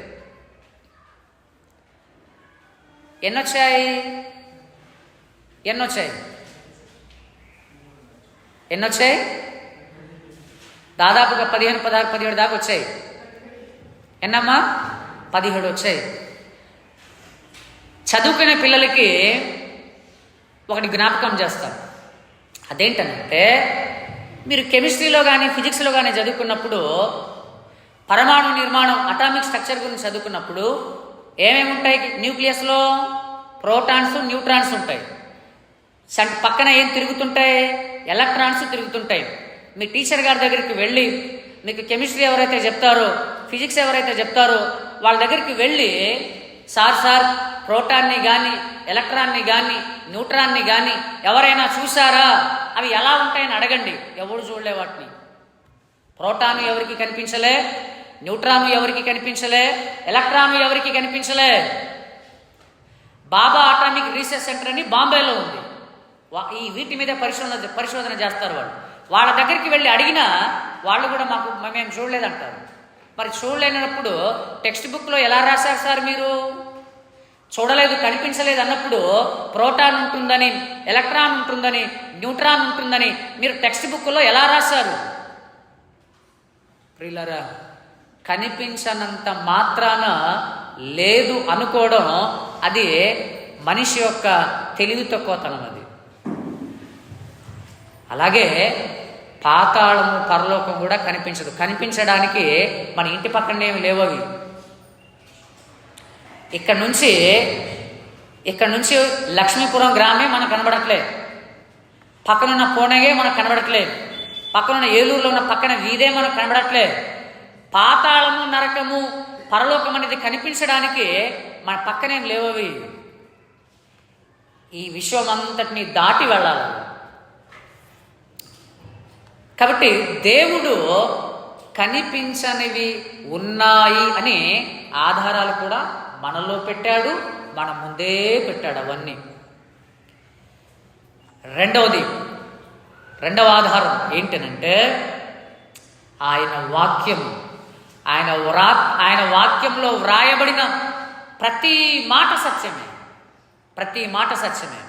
ఎన్నొచ్చాయి? దాదాపుగా 15, 16, 17 దాకా వచ్చాయి. ఎన్నమ్మా? 17 వచ్చాయి. చదువుకునే పిల్లలకి ఒకటి జ్ఞాపకం చేస్తాం. అదేంటనంటే, మీరు కెమిస్ట్రీలో కానీ ఫిజిక్స్లో కానీ చదువుకున్నప్పుడు పరమాణు నిర్మాణం, అటామిక్ స్ట్రక్చర్ గురించి చదువుకున్నప్పుడు ఏమేమి ఉంటాయి? న్యూక్లియస్లో ప్రోటాన్స్, న్యూట్రాన్స్ ఉంటాయి. పక్కన ఏం తిరుగుతుంటాయి? ఎలక్ట్రాన్స్ తిరుగుతుంటాయి. మీ టీచర్ గారి దగ్గరికి వెళ్ళి, మీకు కెమిస్ట్రీ ఎవరైతే చెప్తారో, ఫిజిక్స్ ఎవరైతే చెప్తారో వాళ్ళ దగ్గరికి వెళ్ళి, సార్ ప్రోటాన్ని కానీ ఎలక్ట్రాన్ని కానీ న్యూట్రాన్ని కానీ ఎవరైనా చూసారా, అవి ఎలా ఉంటాయని అడగండి. ఎవరు చూడలే వాటిని. ప్రోటాను ఎవరికి కనిపించలే, న్యూట్రాను ఎవరికి కనిపించలే, ఎలక్ట్రాను ఎవరికి కనిపించలే. బాబా అటామిక్ రీసెర్చ్ సెంటర్ అని బాంబేలో ఉంది. ఈ వీటి మీద పరిశోధన చేస్తారు వాళ్ళు. వాళ్ళ దగ్గరికి వెళ్ళి అడిగినా వాళ్ళు కూడా మేము చూడలేదంటారు. మరి చూడలేనప్పుడు టెక్స్ట్ బుక్లో ఎలా రాశారు సార్ మీరు? చూడలేదు, కనిపించలేదు అన్నప్పుడు ప్రోటాన్ ఉంటుందని, ఎలక్ట్రాన్ ఉంటుందని, న్యూట్రాన్ ఉంటుందని మీరు టెక్స్ట్ బుక్లో ఎలా రాశారు? ప్రియులారా, కనిపించనంత మాత్రాన లేదు అనుకోవడం అది మనిషి యొక్క తెలివి తక్కువతనం. అది అలాగే పాతాళము, పరలోకం కూడా కనిపించదు. కనిపించడానికి మన ఇంటి పక్కనే ఏమి లేవవి. ఇక్కడ నుంచి లక్ష్మీపురం గ్రామే మనకు కనబడట్లే, పక్కనున్న పూణగే మనకు కనబడట్లే, పక్కనున్న ఏలూరులో ఉన్న పక్కన వీధే మనకు కనబడట్లే. పాతాళము, నరకము, పరలోకం అనేది కనిపించడానికి మన పక్కనేం లేవవి. ఈ విశ్వం అంతటిని దాటి వెళ్ళాలి. కాబట్టి దేవుడు కనిపించనివి ఉన్నాయి అని ఆధారాలు కూడా మనలో పెట్టాడు, మన ముందే పెట్టాడు అవన్నీ. రెండవ ఆధారం ఏంటనంటే ఆయన వాక్యము. ఆయన వాక్యంలో వ్రాయబడిన ప్రతి మాట సత్యమే.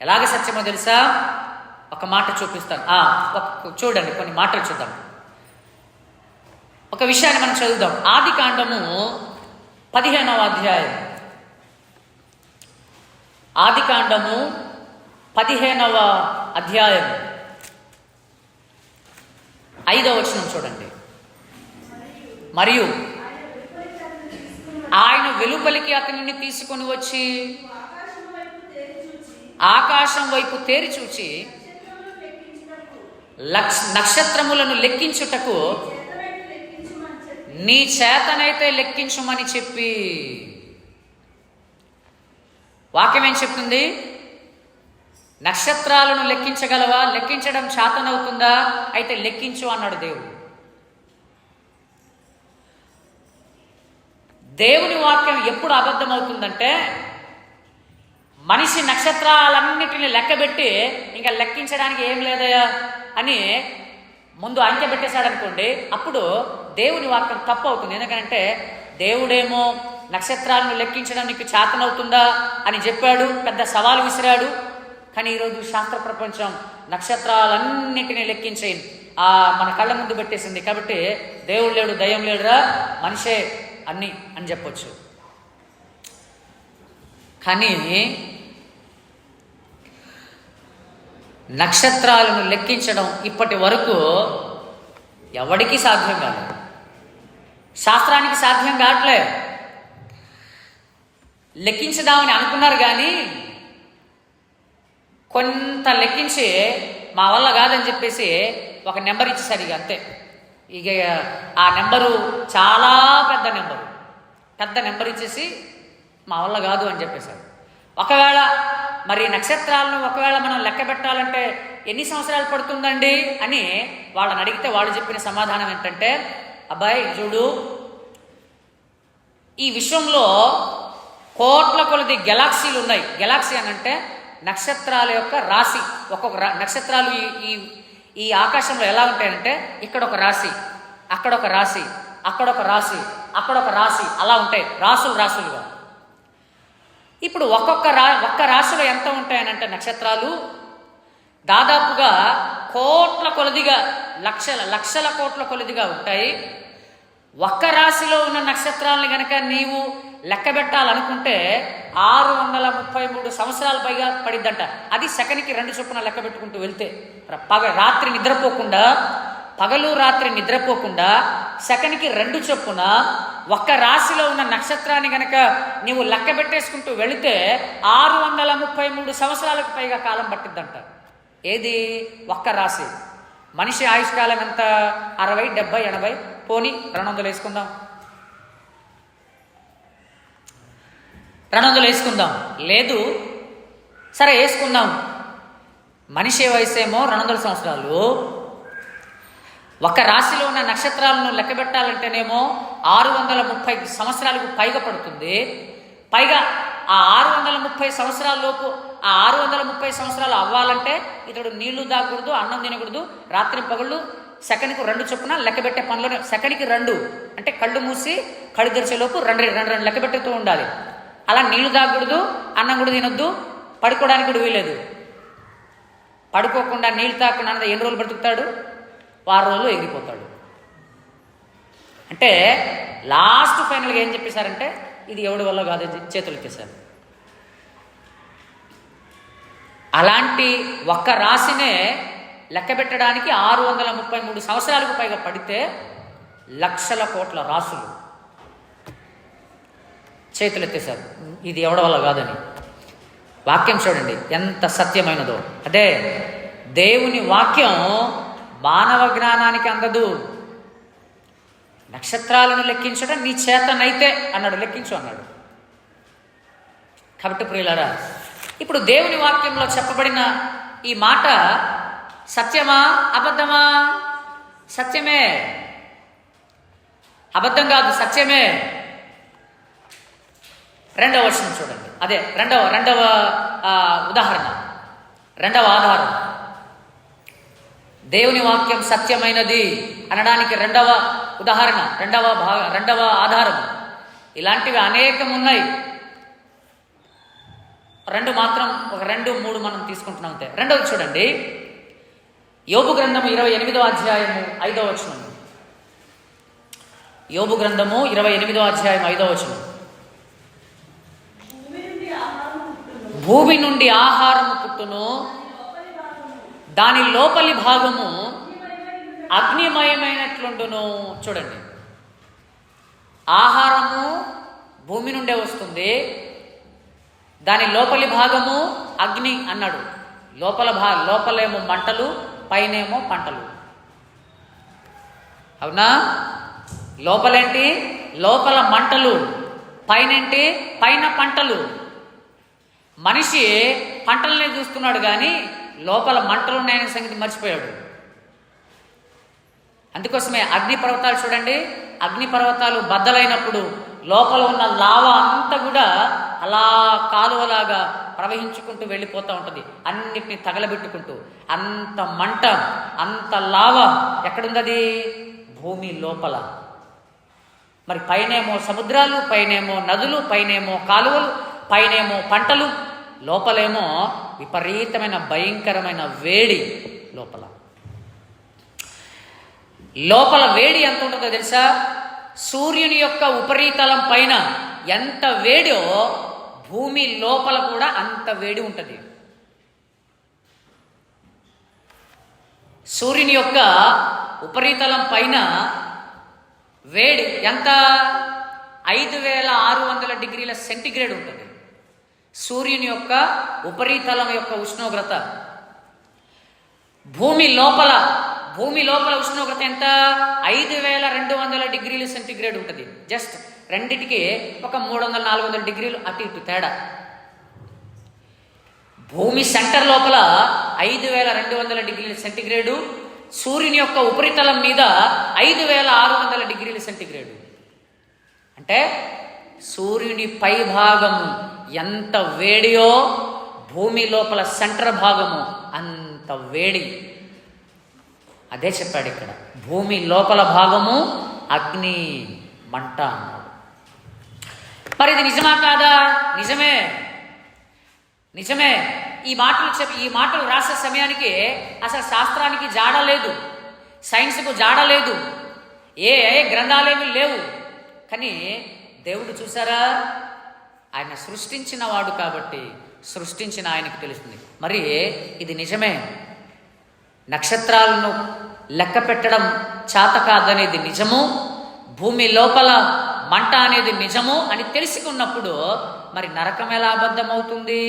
ఎలాగ సత్యమో తెలుసా? ఒక మాట చూపిస్తాను. చూడండి, కొన్ని మాటలు చూద్దాం. ఒక విషయాన్ని మనం చదువుదాం. ఆదికాండము 15వ అధ్యాయం. ఆదికాండము 15వ అధ్యాయం 5వ వచనం చూడండి. మరియు ఆయన వెలుపలికి అతనిని తీసుకొని వచ్చి ఆకాశం వైపు తేరి చూచి నక్షత్రములను లెక్కించుటకు నీ చేతనైతే లెక్కించుమని చెప్పి. వాక్యం ఏం చెప్తుంది? నక్షత్రాలను లెక్కించగలవా? లెక్కించడం చేతనవుతుందా? అయితే లెక్కించు అన్నాడు దేవుడు. దేవుని వాక్యం ఎప్పుడు అబద్ధమవుతుందంటే, మనిషి నక్షత్రాలన్నిటిని లెక్కబెట్టి ఇంకా లెక్కించడానికి ఏం లేదయా అని ముందు అంకె పెట్టేశాడు అనుకోండి, అప్పుడు దేవుని వాక్యం తప్పు అవుతుంది. ఎందుకంటే దేవుడేమో నక్షత్రాలను లెక్కించడం నీకు చేతనవుతుందా అని చెప్పాడు, పెద్ద సవాలు విసిరాడు. కానీ ఈరోజు శాస్త్ర ప్రపంచం నక్షత్రాలన్నిటినీ లెక్కించి మన కళ్ళ ముందు పెట్టేసింది. కాబట్టి దేవుడు లేడు, దయ్యం లేడురా, మనిషే అన్ని అని చెప్పొచ్చు. కానీ నక్షత్రాలను లెక్కించడం ఇప్పటి వరకు ఎవడికి సాధ్యం కాదు, శాస్త్రానికి సాధ్యం కావట్లే. లెక్కించుదామని అనుకున్నారు, కానీ కొంత లెక్కించి మా వల్ల కాదని చెప్పేసి ఒక నెంబర్ ఇచ్చేసారు. ఇక అంతే. ఇక ఆ నెంబరు చాలా పెద్ద నెంబర్ ఇచ్చేసి మా వల్ల కాదు అని చెప్పేశారు. ఒకవేళ మరి నక్షత్రాలను ఒకవేళ మనం లెక్క పెట్టాలంటే ఎన్ని సంవత్సరాలు పడుతుందండి అని వాళ్ళని అడిగితే వాళ్ళు చెప్పిన సమాధానం ఏంటంటే, అబ్బాయి చూడు, ఈ విశ్వంలో కోట్ల కొలది గెలాక్సీలు ఉన్నాయి. గెలాక్సీ అని అంటే నక్షత్రాల యొక్క రాశి. ఒక్కొక్క నక్షత్రాలు ఈ ఆకాశంలో ఎలా ఉంటాయంటే ఇక్కడ ఒక రాశి, అక్కడ ఒక రాశి, అక్కడ ఒక రాశి, అక్కడ ఒక రాశి, అలా ఉంటాయి రాసులుగా. ఇప్పుడు ఒక్క రాశిలో ఎంత ఉంటాయనంటే నక్షత్రాలు దాదాపుగా కోట్ల కొలదిగా, లక్షల కోట్ల కొలదిగా ఉంటాయి. ఒక్క రాశిలో ఉన్న నక్షత్రాలను గనక నీవు లెక్క పెట్టాలనుకుంటే 633 సంవత్సరాల పైగా పడిద్దంట. అది సెకనికి 2 చొప్పున లెక్క పెట్టుకుంటూ వెళ్తే, పగలు రాత్రి నిద్రపోకుండా సెకనికి 2 చొప్పున ఒక్క రాశిలో ఉన్న నక్షత్రాన్ని గనక నీవు లెక్క పెట్టేసుకుంటూ వెళితే 633 సంవత్సరాలకు పైగా కాలం పట్టిద్దంట. ఏది? ఒక్క రాశి. మనిషి ఆయుష్కాలం ఎంత? 60, 70, 80, పోనీ 200 వేసుకుందాం. 200 వేసుకుందాం. లేదు, సరే వేసుకుందాం. మనిషి వయసు ఏమో 200 సంవత్సరాలు. ఒక రాశిలో ఉన్న నక్షత్రాలను లెక్క పెట్టాలంటేనేమో 630 సంవత్సరాలకు పైగా పడుతుంది. పైగా ఆ 630 సంవత్సరాల లోపు, ఆ 630 సంవత్సరాలు అవ్వాలంటే ఇతడు నీళ్లు తాగకూడదు, అన్నం తినకూడదు, రాత్రి పగళ్ళు సెకనికి 2 చొప్పున లెక్క పెట్టే పనిలోనే. సెకనికి 2 అంటే కళ్ళు మూసి కళ్ళు తెరిచేలోపు 2 లెక్క పెట్టుతూ ఉండాలి. అలా నీళ్లు తాగకూడదు, అన్నం కూడా తినొద్దు, పడుకోవడానికి కూడా వీలేదు. పడుకోకుండా నీళ్ళు తాగకుండా ఎన్ని రోజులు బ్రతుకుతాడు? 6 రోజులు ఎగిరిపోతాడు. అంటే లాస్ట్ ఫైనల్గా ఏం చెప్పేశారంటే ఇది ఎవడి వల్ల కాదని చేతులు ఎత్తేశారు. అలాంటి ఒక్క రాశినే లెక్క పెట్టడానికి 633 సంవత్సరాలకు పైగా పడితే లక్షల కోట్ల రాసులు చేతులు ఎత్తేశారు. ఇది ఎవడి వల్ల కాదని. వాక్యం చూడండి ఎంత సత్యమైనదో. అదే దేవుని వాక్యం మానవ జ్ఞానానికి అందదు. నక్షత్రాలను లెక్కించడం నీ చేతనైతే అన్నాడు, లెక్కించు అన్నాడు. కాబట్టి ప్రియులారా, ఇప్పుడు దేవుని వాక్యంలో చెప్పబడిన ఈ మాట సత్యమా అబద్ధమా? సత్యమే, అబద్ధం కాదు, సత్యమే. 2వ వచనం చూడండి. అదే రెండవ ఉదాహరణ, 2వ ఆధారం. దేవుని వాక్యం సత్యమైనది అనడానికి 2వ ఉదాహరణ, 2వ ఆధారం. ఇలాంటివి అనేకం ఉన్నాయి. 2 మాత్రం, ఒక 2, 3 మనం తీసుకుంటున్నాం అంతే. 2వది చూడండి, యోబు గ్రంథము 28వ అధ్యాయము 5వ వచనం. యోబు గ్రంథము 28వ అధ్యాయం 5వ వచనం. భూమి నుండి ఆహారము పుట్టును, దాని లోపలి భాగము అగ్నిమయమైనట్లుండును. చూడండి, ఆహారము భూమి నుండే వస్తుంది, దాని లోపలి భాగము అగ్ని అన్నాడు. లోపలేమో మంటలు, పైనేమో పంటలు. అవునా? లోపలేంటి? లోపల మంటలు. పైనేంటి? పైన పంటలు. మనిషి పంటలనే చూస్తున్నాడు కానీ లోపల మంటలు ఉన్నాయనే సంగతి మర్చిపోయాడు. అందుకోసమే అగ్నిపర్వతాలు చూడండి, అగ్నిపర్వతాలు బద్దలైనప్పుడు లోపల ఉన్న లావా అంతా కూడా అలా కాలువలాగా ప్రవహించుకుంటూ వెళ్ళిపోతూ ఉంటుంది, అన్నిటినీ తగలబెట్టుకుంటూ. అంత మంట, అంత లావా ఎక్కడుంది? భూమి లోపల. మరి పైనేమో సముద్రాలు, పైనేమో నదులు, పైనేమో కాలువలు, పైనేమో పంటలు, లోపలేమో విపరీతమైన భయంకరమైన వేడి. లోపల వేడి ఎంత ఉంటుందో తెలుసా? సూర్యుని యొక్క ఉపరితలం పైన ఎంత వేడో భూమి లోపల కూడా అంత వేడి ఉంటుంది. సూర్యుని యొక్క ఉపరితలం పైన వేడి ఎంత? 5600 డిగ్రీల సెంటిగ్రేడ్ ఉంటుంది. సూర్యుని యొక్క ఉపరితలం యొక్క ఉష్ణోగ్రత, భూమి లోపల ఉష్ణోగ్రత ఎంత? 5200 డిగ్రీల సెంటీగ్రేడ్ ఉంటుంది. జస్ట్ రెండిటికి ఒక 300-400 డిగ్రీలు అటు ఇటు తేడా. భూమి సెంటర్ లోపల 5200 డిగ్రీల సెంటీగ్రేడు, సూర్యుని యొక్క ఉపరితలం మీద 5600 డిగ్రీల సెంటీగ్రేడు. అంటే సూర్యుని పై భాగము ఎంత వేడియో భూమి లోపల సెంటర్ భాగము అంత వేడి. అదే చెప్పాడు ఇక్కడ. భూమి లోపల భాగము అగ్ని మంట అన్నాడు. మరి ఇది నిజమా కాదా? నిజమే. ఈ మాటలు రాసే సమయానికి అసలు శాస్త్రానికి జాడ లేదు, సైన్స్కు జాడ లేదు, ఏ గ్రంథాలేమీ లేవు. కానీ దేవుడు చూసారా, ఆయన సృష్టించిన వాడు కాబట్టి సృష్టించిన ఆయనకు తెలుస్తుంది. మరి ఇది నిజమే. నక్షత్రాలను లెక్క పెట్టడం చేత కాదనేది నిజము, భూమి లోపల మంట అనేది నిజము అని తెలుసుకున్నప్పుడు మరి నరకం ఎలా అబద్ధమవుతుంది?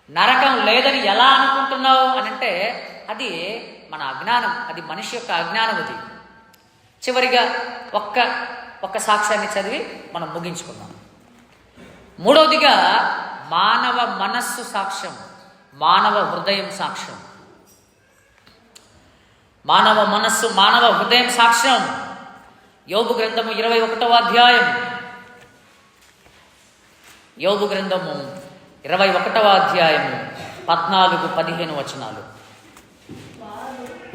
నరకం లేదని ఎలా అనుకుంటున్నావు అని అంటే అది మన అజ్ఞానం, అది మనిషి యొక్క అజ్ఞానం. అది చివరిగా ఒక్క సాక్ష్యాన్ని చదివి మనం ముగించుకుందాం. మూడవదిగా మానవ మనస్సు సాక్ష్యం, మానవ హృదయం సాక్ష్యం. మానవ మనస్సు, మానవ హృదయం సాక్ష్యం. యోబు గ్రంథము 21వ అధ్యాయం, యోబు గ్రంథము 21వ అధ్యాయము 14-15 వచనాలు.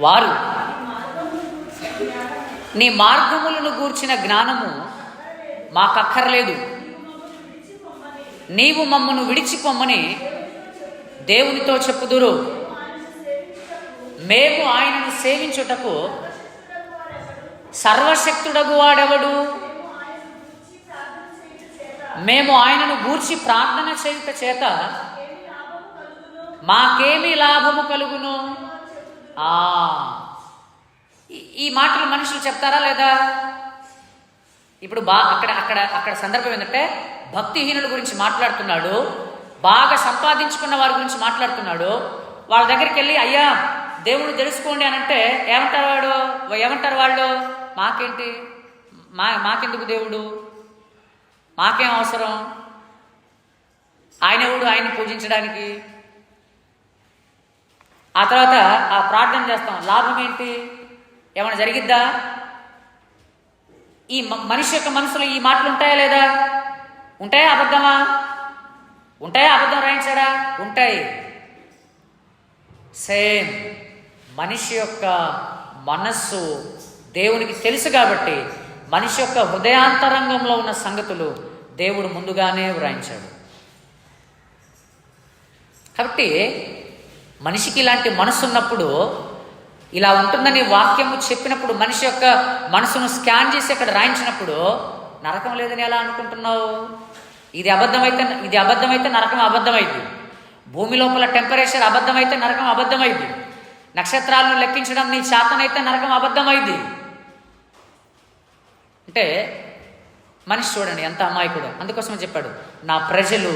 వారు నీ మార్గములను గూర్చిన జ్ఞానము మాకక్కర్లేదు, నీవు మమ్మను విడిచిపోమ్మని దేవునితో చెప్పుదురు. మేము ఆయనను సేవించుటకు సర్వశక్తుడగు వాడెవడు? మేము ఆయనను గూర్చి ప్రార్థన చేయుట చేత మాకేమి లాభము కలుగును? ఈ మాటలు మనుషులు చెప్తారా లేదా? ఇప్పుడు అక్కడ సందర్భం ఏంటంటే భక్తిహీనుల గురించి మాట్లాడుతున్నాడు, బాగా సంపాదించుకున్న వారి గురించి మాట్లాడుతున్నాడు. వాళ్ళ దగ్గరికి వెళ్ళి అయ్యా దేవుడు తెలుసుకోండి అని అంటే ఏమంటారు వాళ్ళు? మాకేంటి, మాకెందుకు దేవుడు, మాకేం అవసరం, ఆయన ఎవడు ఆయన్ని పూజించడానికి? ఆ తర్వాత ఆ ప్రార్థన చేస్తాం, లాభం ఏంటి, ఏమైనా జరిగిద్దా? ఈ మనిషి యొక్క మనసులో ఈ మాటలు ఉంటాయా లేదా? ఉంటాయా అబద్ధమా? ఉంటాయా? అబద్ధం రాయించాడా? ఉంటాయి. సేమ్ మనిషి యొక్క మనస్సు దేవునికి తెలుసు కాబట్టి మనిషి యొక్క హృదయాంతరంగంలో ఉన్న సంగతులు దేవుడు ముందుగానే వ్రాయించాడు. కాబట్టి మనిషికి ఇలాంటి మనసు ఉన్నప్పుడు, ఇలా ఉంటుందని వాక్యము చెప్పినప్పుడు, మనిషి యొక్క మనసును స్కాన్ చేసి అక్కడ రాయించినప్పుడు నరకం లేదని ఎలా అనుకుంటున్నావు? ఇది అబద్ధమైతే నరకం అబద్ధమైంది. భూమి లోపల టెంపరేచర్ అబద్ధమైతే నరకం అబద్ధమైంది. నక్షత్రాలను లెక్కించడం నీ చేతనైతే నరకం అబద్ధమైంది. అంటే మనిషి చూడండి ఎంత అమాయకుడు. అందుకోసం చెప్పాడు, నా ప్రజలు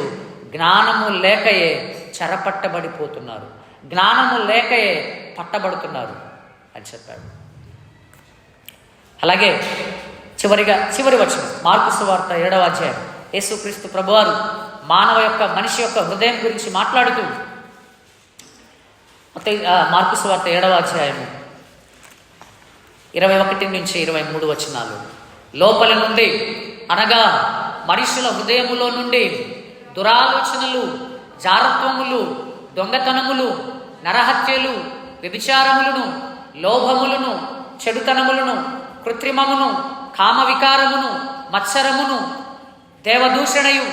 జ్ఞానము లేకయే చెరపట్టబడిపోతున్నారు, జ్ఞానము లేకయే పట్టబడుతున్నారు అని చెప్పాడు. అలాగే చివరి వచనం మార్కు సువార్త 7వ అధ్యాయం. యేసుక్రీస్తు ప్రభువారు మనిషి యొక్క హృదయం గురించి మాట్లాడుతూ మార్కు సువార్త 7వ అధ్యాయము 21-23 వచనాలు. లోపలి నుండి అనగా మనుషుల హృదయములో నుండి దురాలోచనలు, జారత్వములు, దొంగతనములు, నరహత్యలు, వ్యభిచారములను, లోభములను, చెడుతనములను, కృత్రిమమును, కామవికారమును, మత్సరమును, దేవదూషణయు,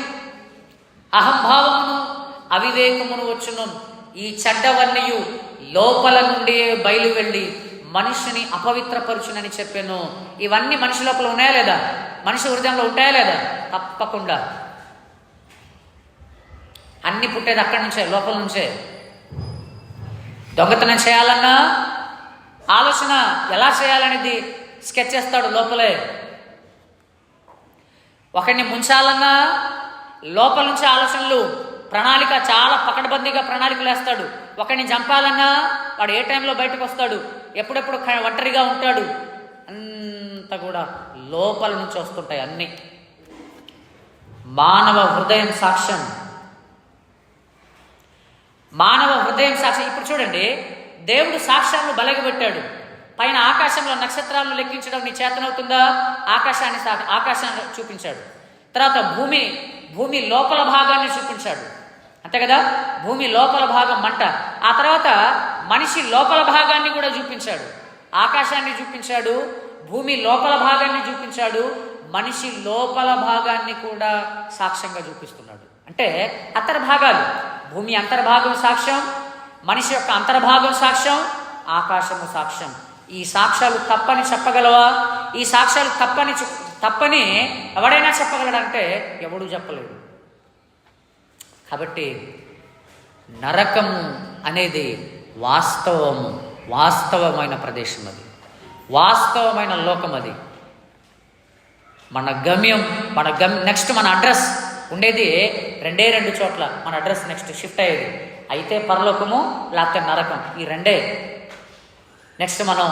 అహంభావమును, అవివేకమును వచ్చును. ఈ చెడ్డవన్నీయు లోపల నుండి బయలు వెళ్ళి మనిషిని అపవిత్రపరుచునని చెప్పాను. ఇవన్నీ మనిషి లోపల ఉన్నాయా లేదా? మనిషి హృదయంలో ఉంటాయా లేదా? తప్పకుండా. అన్ని పుట్టేది అక్కడి నుంచే, లోపల నుంచే. దొంగతనం చేయాలన్నా ఆలోచన ఎలా చేయాలనేది స్కెచ్ చేస్తాడు లోపలే. ఒకరిని ముంచాలన్నా లోపల నుంచి ఆలోచనలు, ప్రణాళిక, చాలా పకడ్బందీగా ప్రణాళికలు వేస్తాడు. ఒకరిని చంపాలన్నా వాడు ఏ టైంలో బయటకు వస్తాడు, ఎప్పుడెప్పుడు ఒంటరిగా ఉంటాడు, అంతా కూడా లోపల నుంచి వస్తుంటాయి అన్నీ. మానవ హృదయం సాక్ష్యం. ఇప్పుడు చూడండి, దేవుడు సాక్ష్యాలను బలగబెట్టాడు. పైన ఆకాశంలో నక్షత్రాలను లెక్కించడం నీ చేతనవుతుందా? ఆకాశాన్ని చూపించాడు. తర్వాత భూమి లోపల భాగాన్ని చూపించాడు, అంతే కదా? భూమి లోపల భాగం మంట. ఆ తర్వాత మనిషి లోపల భాగాన్ని కూడా చూపించాడు. ఆకాశాన్ని చూపించాడు, భూమి లోపల భాగాన్ని చూపించాడు, మనిషి లోపల భాగాన్ని కూడా సాక్ష్యంగా చూపిస్తున్నాడు. అంటే అంతర్భాగాలు, భూమి అంతర్భాగం సాక్ష్యం, మనిషి యొక్క అంతర్భాగం సాక్ష్యం, ఆకాశము సాక్ష్యం. ఈ సాక్ష్యాలు తప్పని చెప్పగలవా? ఈ సాక్ష్యాలు తప్పని ఎవడైనా చెప్పగలడంటే ఎవడూ చెప్పలేడు. కాబట్టి నరకము అనేది వాస్తవమైన ప్రదేశం, అది వాస్తవమైన లోకం. అది మన గమ్యం, నెక్స్ట్ మన అడ్రస్ ఉండేది రెండు చోట్ల. మన అడ్రస్ నెక్స్ట్ షిఫ్ట్ అయ్యేది అయితే పరలోకము లేకపోతే నరకం, ఈ రెండే. నెక్స్ట్ మనం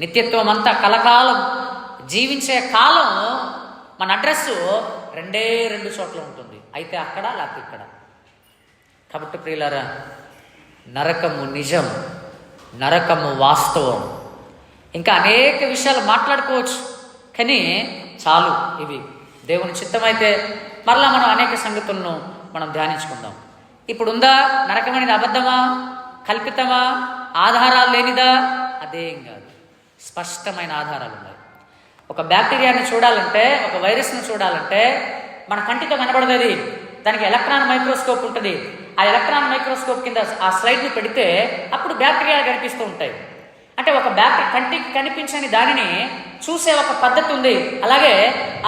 నిత్యత్వం అంతా కలకాలం జీవించే కాలం మన అడ్రస్సు రెండు చోట్ల ఉంటుంది, అయితే అక్కడ లేకపోతే ఇక్కడ. కాబట్టి ప్రియులారా, నరకము నిజం, నరకము వాస్తవం. ఇంకా అనేక విషయాలు మాట్లాడుకోవచ్చు, కానీ చాలు. ఇవి దేవుని చిత్తమైతే మరలా మనం అనేక సంగతులను మనం ధ్యానించుకుందాం. ఇప్పుడు ఉందా నరకం అనేది? అబద్ధమా, కల్పితమా, ఆధారాలు లేనిదా? అదేం కాదు, స్పష్టమైన ఆధారాలు ఉన్నాయి. ఒక బ్యాక్టీరియాని చూడాలంటే, ఒక వైరస్ను చూడాలంటే మన కంటితో కనబడదు, అది దానికి ఎలక్ట్రాన్ మైక్రోస్కోప్ ఉంటుంది. ఆ ఎలక్ట్రాన్ మైక్రోస్కోప్ కింద ఆ స్లైడ్ని పెడితే అప్పుడు బ్యాక్టీరియాలు కనిపిస్తూ ఉంటాయి. అంటే ఒక కంటికి కనిపించని దానిని చూసే ఒక పద్ధతి ఉంది. అలాగే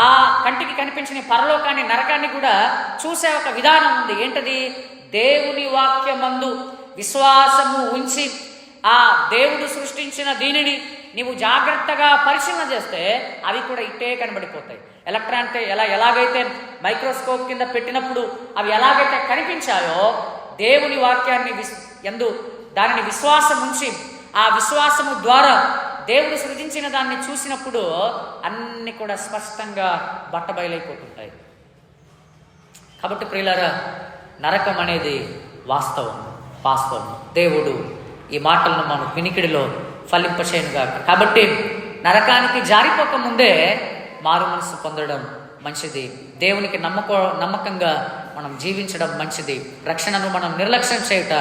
ఆ కంటికి కనిపించని పరలోకాన్ని, నరకాన్ని కూడా చూసే ఒక విధానం ఉంది. ఏంటది? దేవుని వాక్యమందు విశ్వాసము ఉంచి ఆ దేవుడు సృష్టించిన దీనిని నీవు జాగ్రత్తగా పరిశీలన చేస్తే అవి కూడా ఇట్టే కనబడిపోతాయి. ఎలాగైతే మైక్రోస్కోప్ కింద పెట్టినప్పుడు అవి ఎలాగైతే కనిపించాయో, దేవుని వాక్యాన్ని దానిని విశ్వాసం ఉంచి ఆ విశ్వాసము ద్వారా దేవుడు సృజించిన దాన్ని చూసినప్పుడు అన్ని కూడా స్పష్టంగా బట్టబయలైపోతుంటాయి. కాబట్టి ప్రియులారా, నరకం అనేది వాస్తవం. దేవుడు ఈ మాటలను మన వినికిడిలో ఫలింపచేయనుగాక. కాబట్టి నరకానికి జారిపోకముందే మారు మనసు పొందడం మంచిది. దేవునికి నమ్మకంగా మనం జీవించడం మంచిది. రక్షణను మనం నిర్లక్ష్యం చేయుట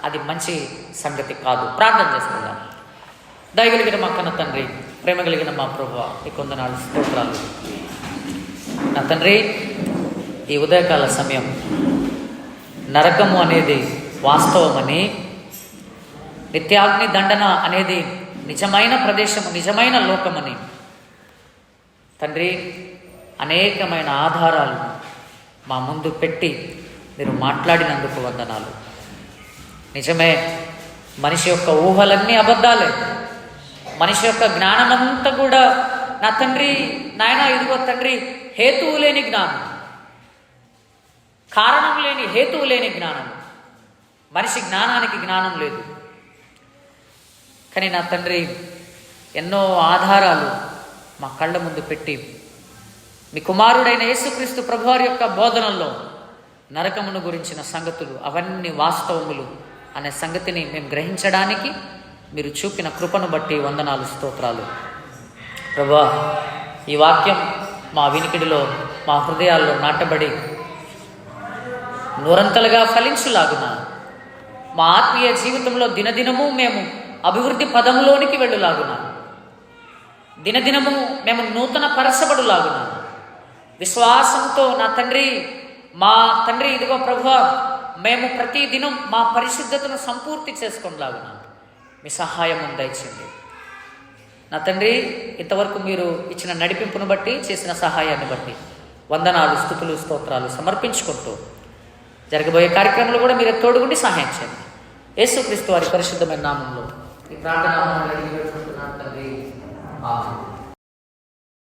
అది మంచి సంగతి కాదు. ప్రార్థన చేసుకుందాం. దయగలిగిన మా కన్న తండ్రి, ప్రేమ కలిగిన మా ప్రభువా, ఈ కొందనాలు స్తోత్రాలు. నా తండ్రి, ఈ ఉదయకాల సమయం నరకము అనేది వాస్తవమని, నిత్యాగ్ని దండన అనేది నిజమైన ప్రదేశము, నిజమైన లోకమని తండ్రి అనేకమైన ఆధారాలు మా ముందు పెట్టి మీరు మాట్లాడినందుకు వందనాలు. నిజమే, మనిషి యొక్క ఊహలన్నీ అబద్ధాలే, మనిషి యొక్క జ్ఞానమంతా కూడా నా తండ్రి, నాయన ఇదిగో తండ్రి, హేతువు లేని జ్ఞానం, కారణం లేని, హేతువు లేని జ్ఞానం. మనిషి జ్ఞానానికి జ్ఞానం లేదు. కానీ నా తండ్రి, ఎన్నో ఆధారాలు మా కళ్ళ ముందు పెట్టి మీ కుమారుడైన యేసుక్రీస్తు ప్రభువారి యొక్క బోధనల్లో నరకమును గురించిన సంగతులు అవన్నీ వాస్తవములు అనే సంగతిని మేము గ్రహించడానికి మీరు చూపిన కృపను బట్టి వందనాలు, స్తోత్రాలు. ప్రభువా, ఈ వాక్యం మా వినికిడిలో, మా హృదయాల్లో నాటబడి నూరంతలుగా ఫలించులాగున మా ఆత్మీయ జీవితంలో దినదినము మేము అభివృద్ధి పదంలోనికి వెళ్ళులాగున, దినదినము మేము నూతన పరచబడులాగున, విశ్వాసంతో నా తండ్రి, మా తండ్రి ఇదిగో ప్రభువా, మేము ప్రతి దినం మా పరిశుద్ధతను సంపూర్తి చేసుకునేలాగున మీ సహాయం దయచేయండి. నా తండ్రి, ఇంతవరకు మీరు ఇచ్చిన నడిపింపును బట్టి, చేసిన సహాయాన్ని బట్టి వందనాలు, స్తుతులు, స్తోత్రాలు సమర్పించుకుంటూ జరగబోయే కార్యక్రమంలో కూడా మీరు తోడుగుండి సహాయం చేయండి. యేసుక్రీస్తు వారి పరిశుద్ధమైన నామంలో ఈ ప్రార్థన తండ్రి, ఆమేన్.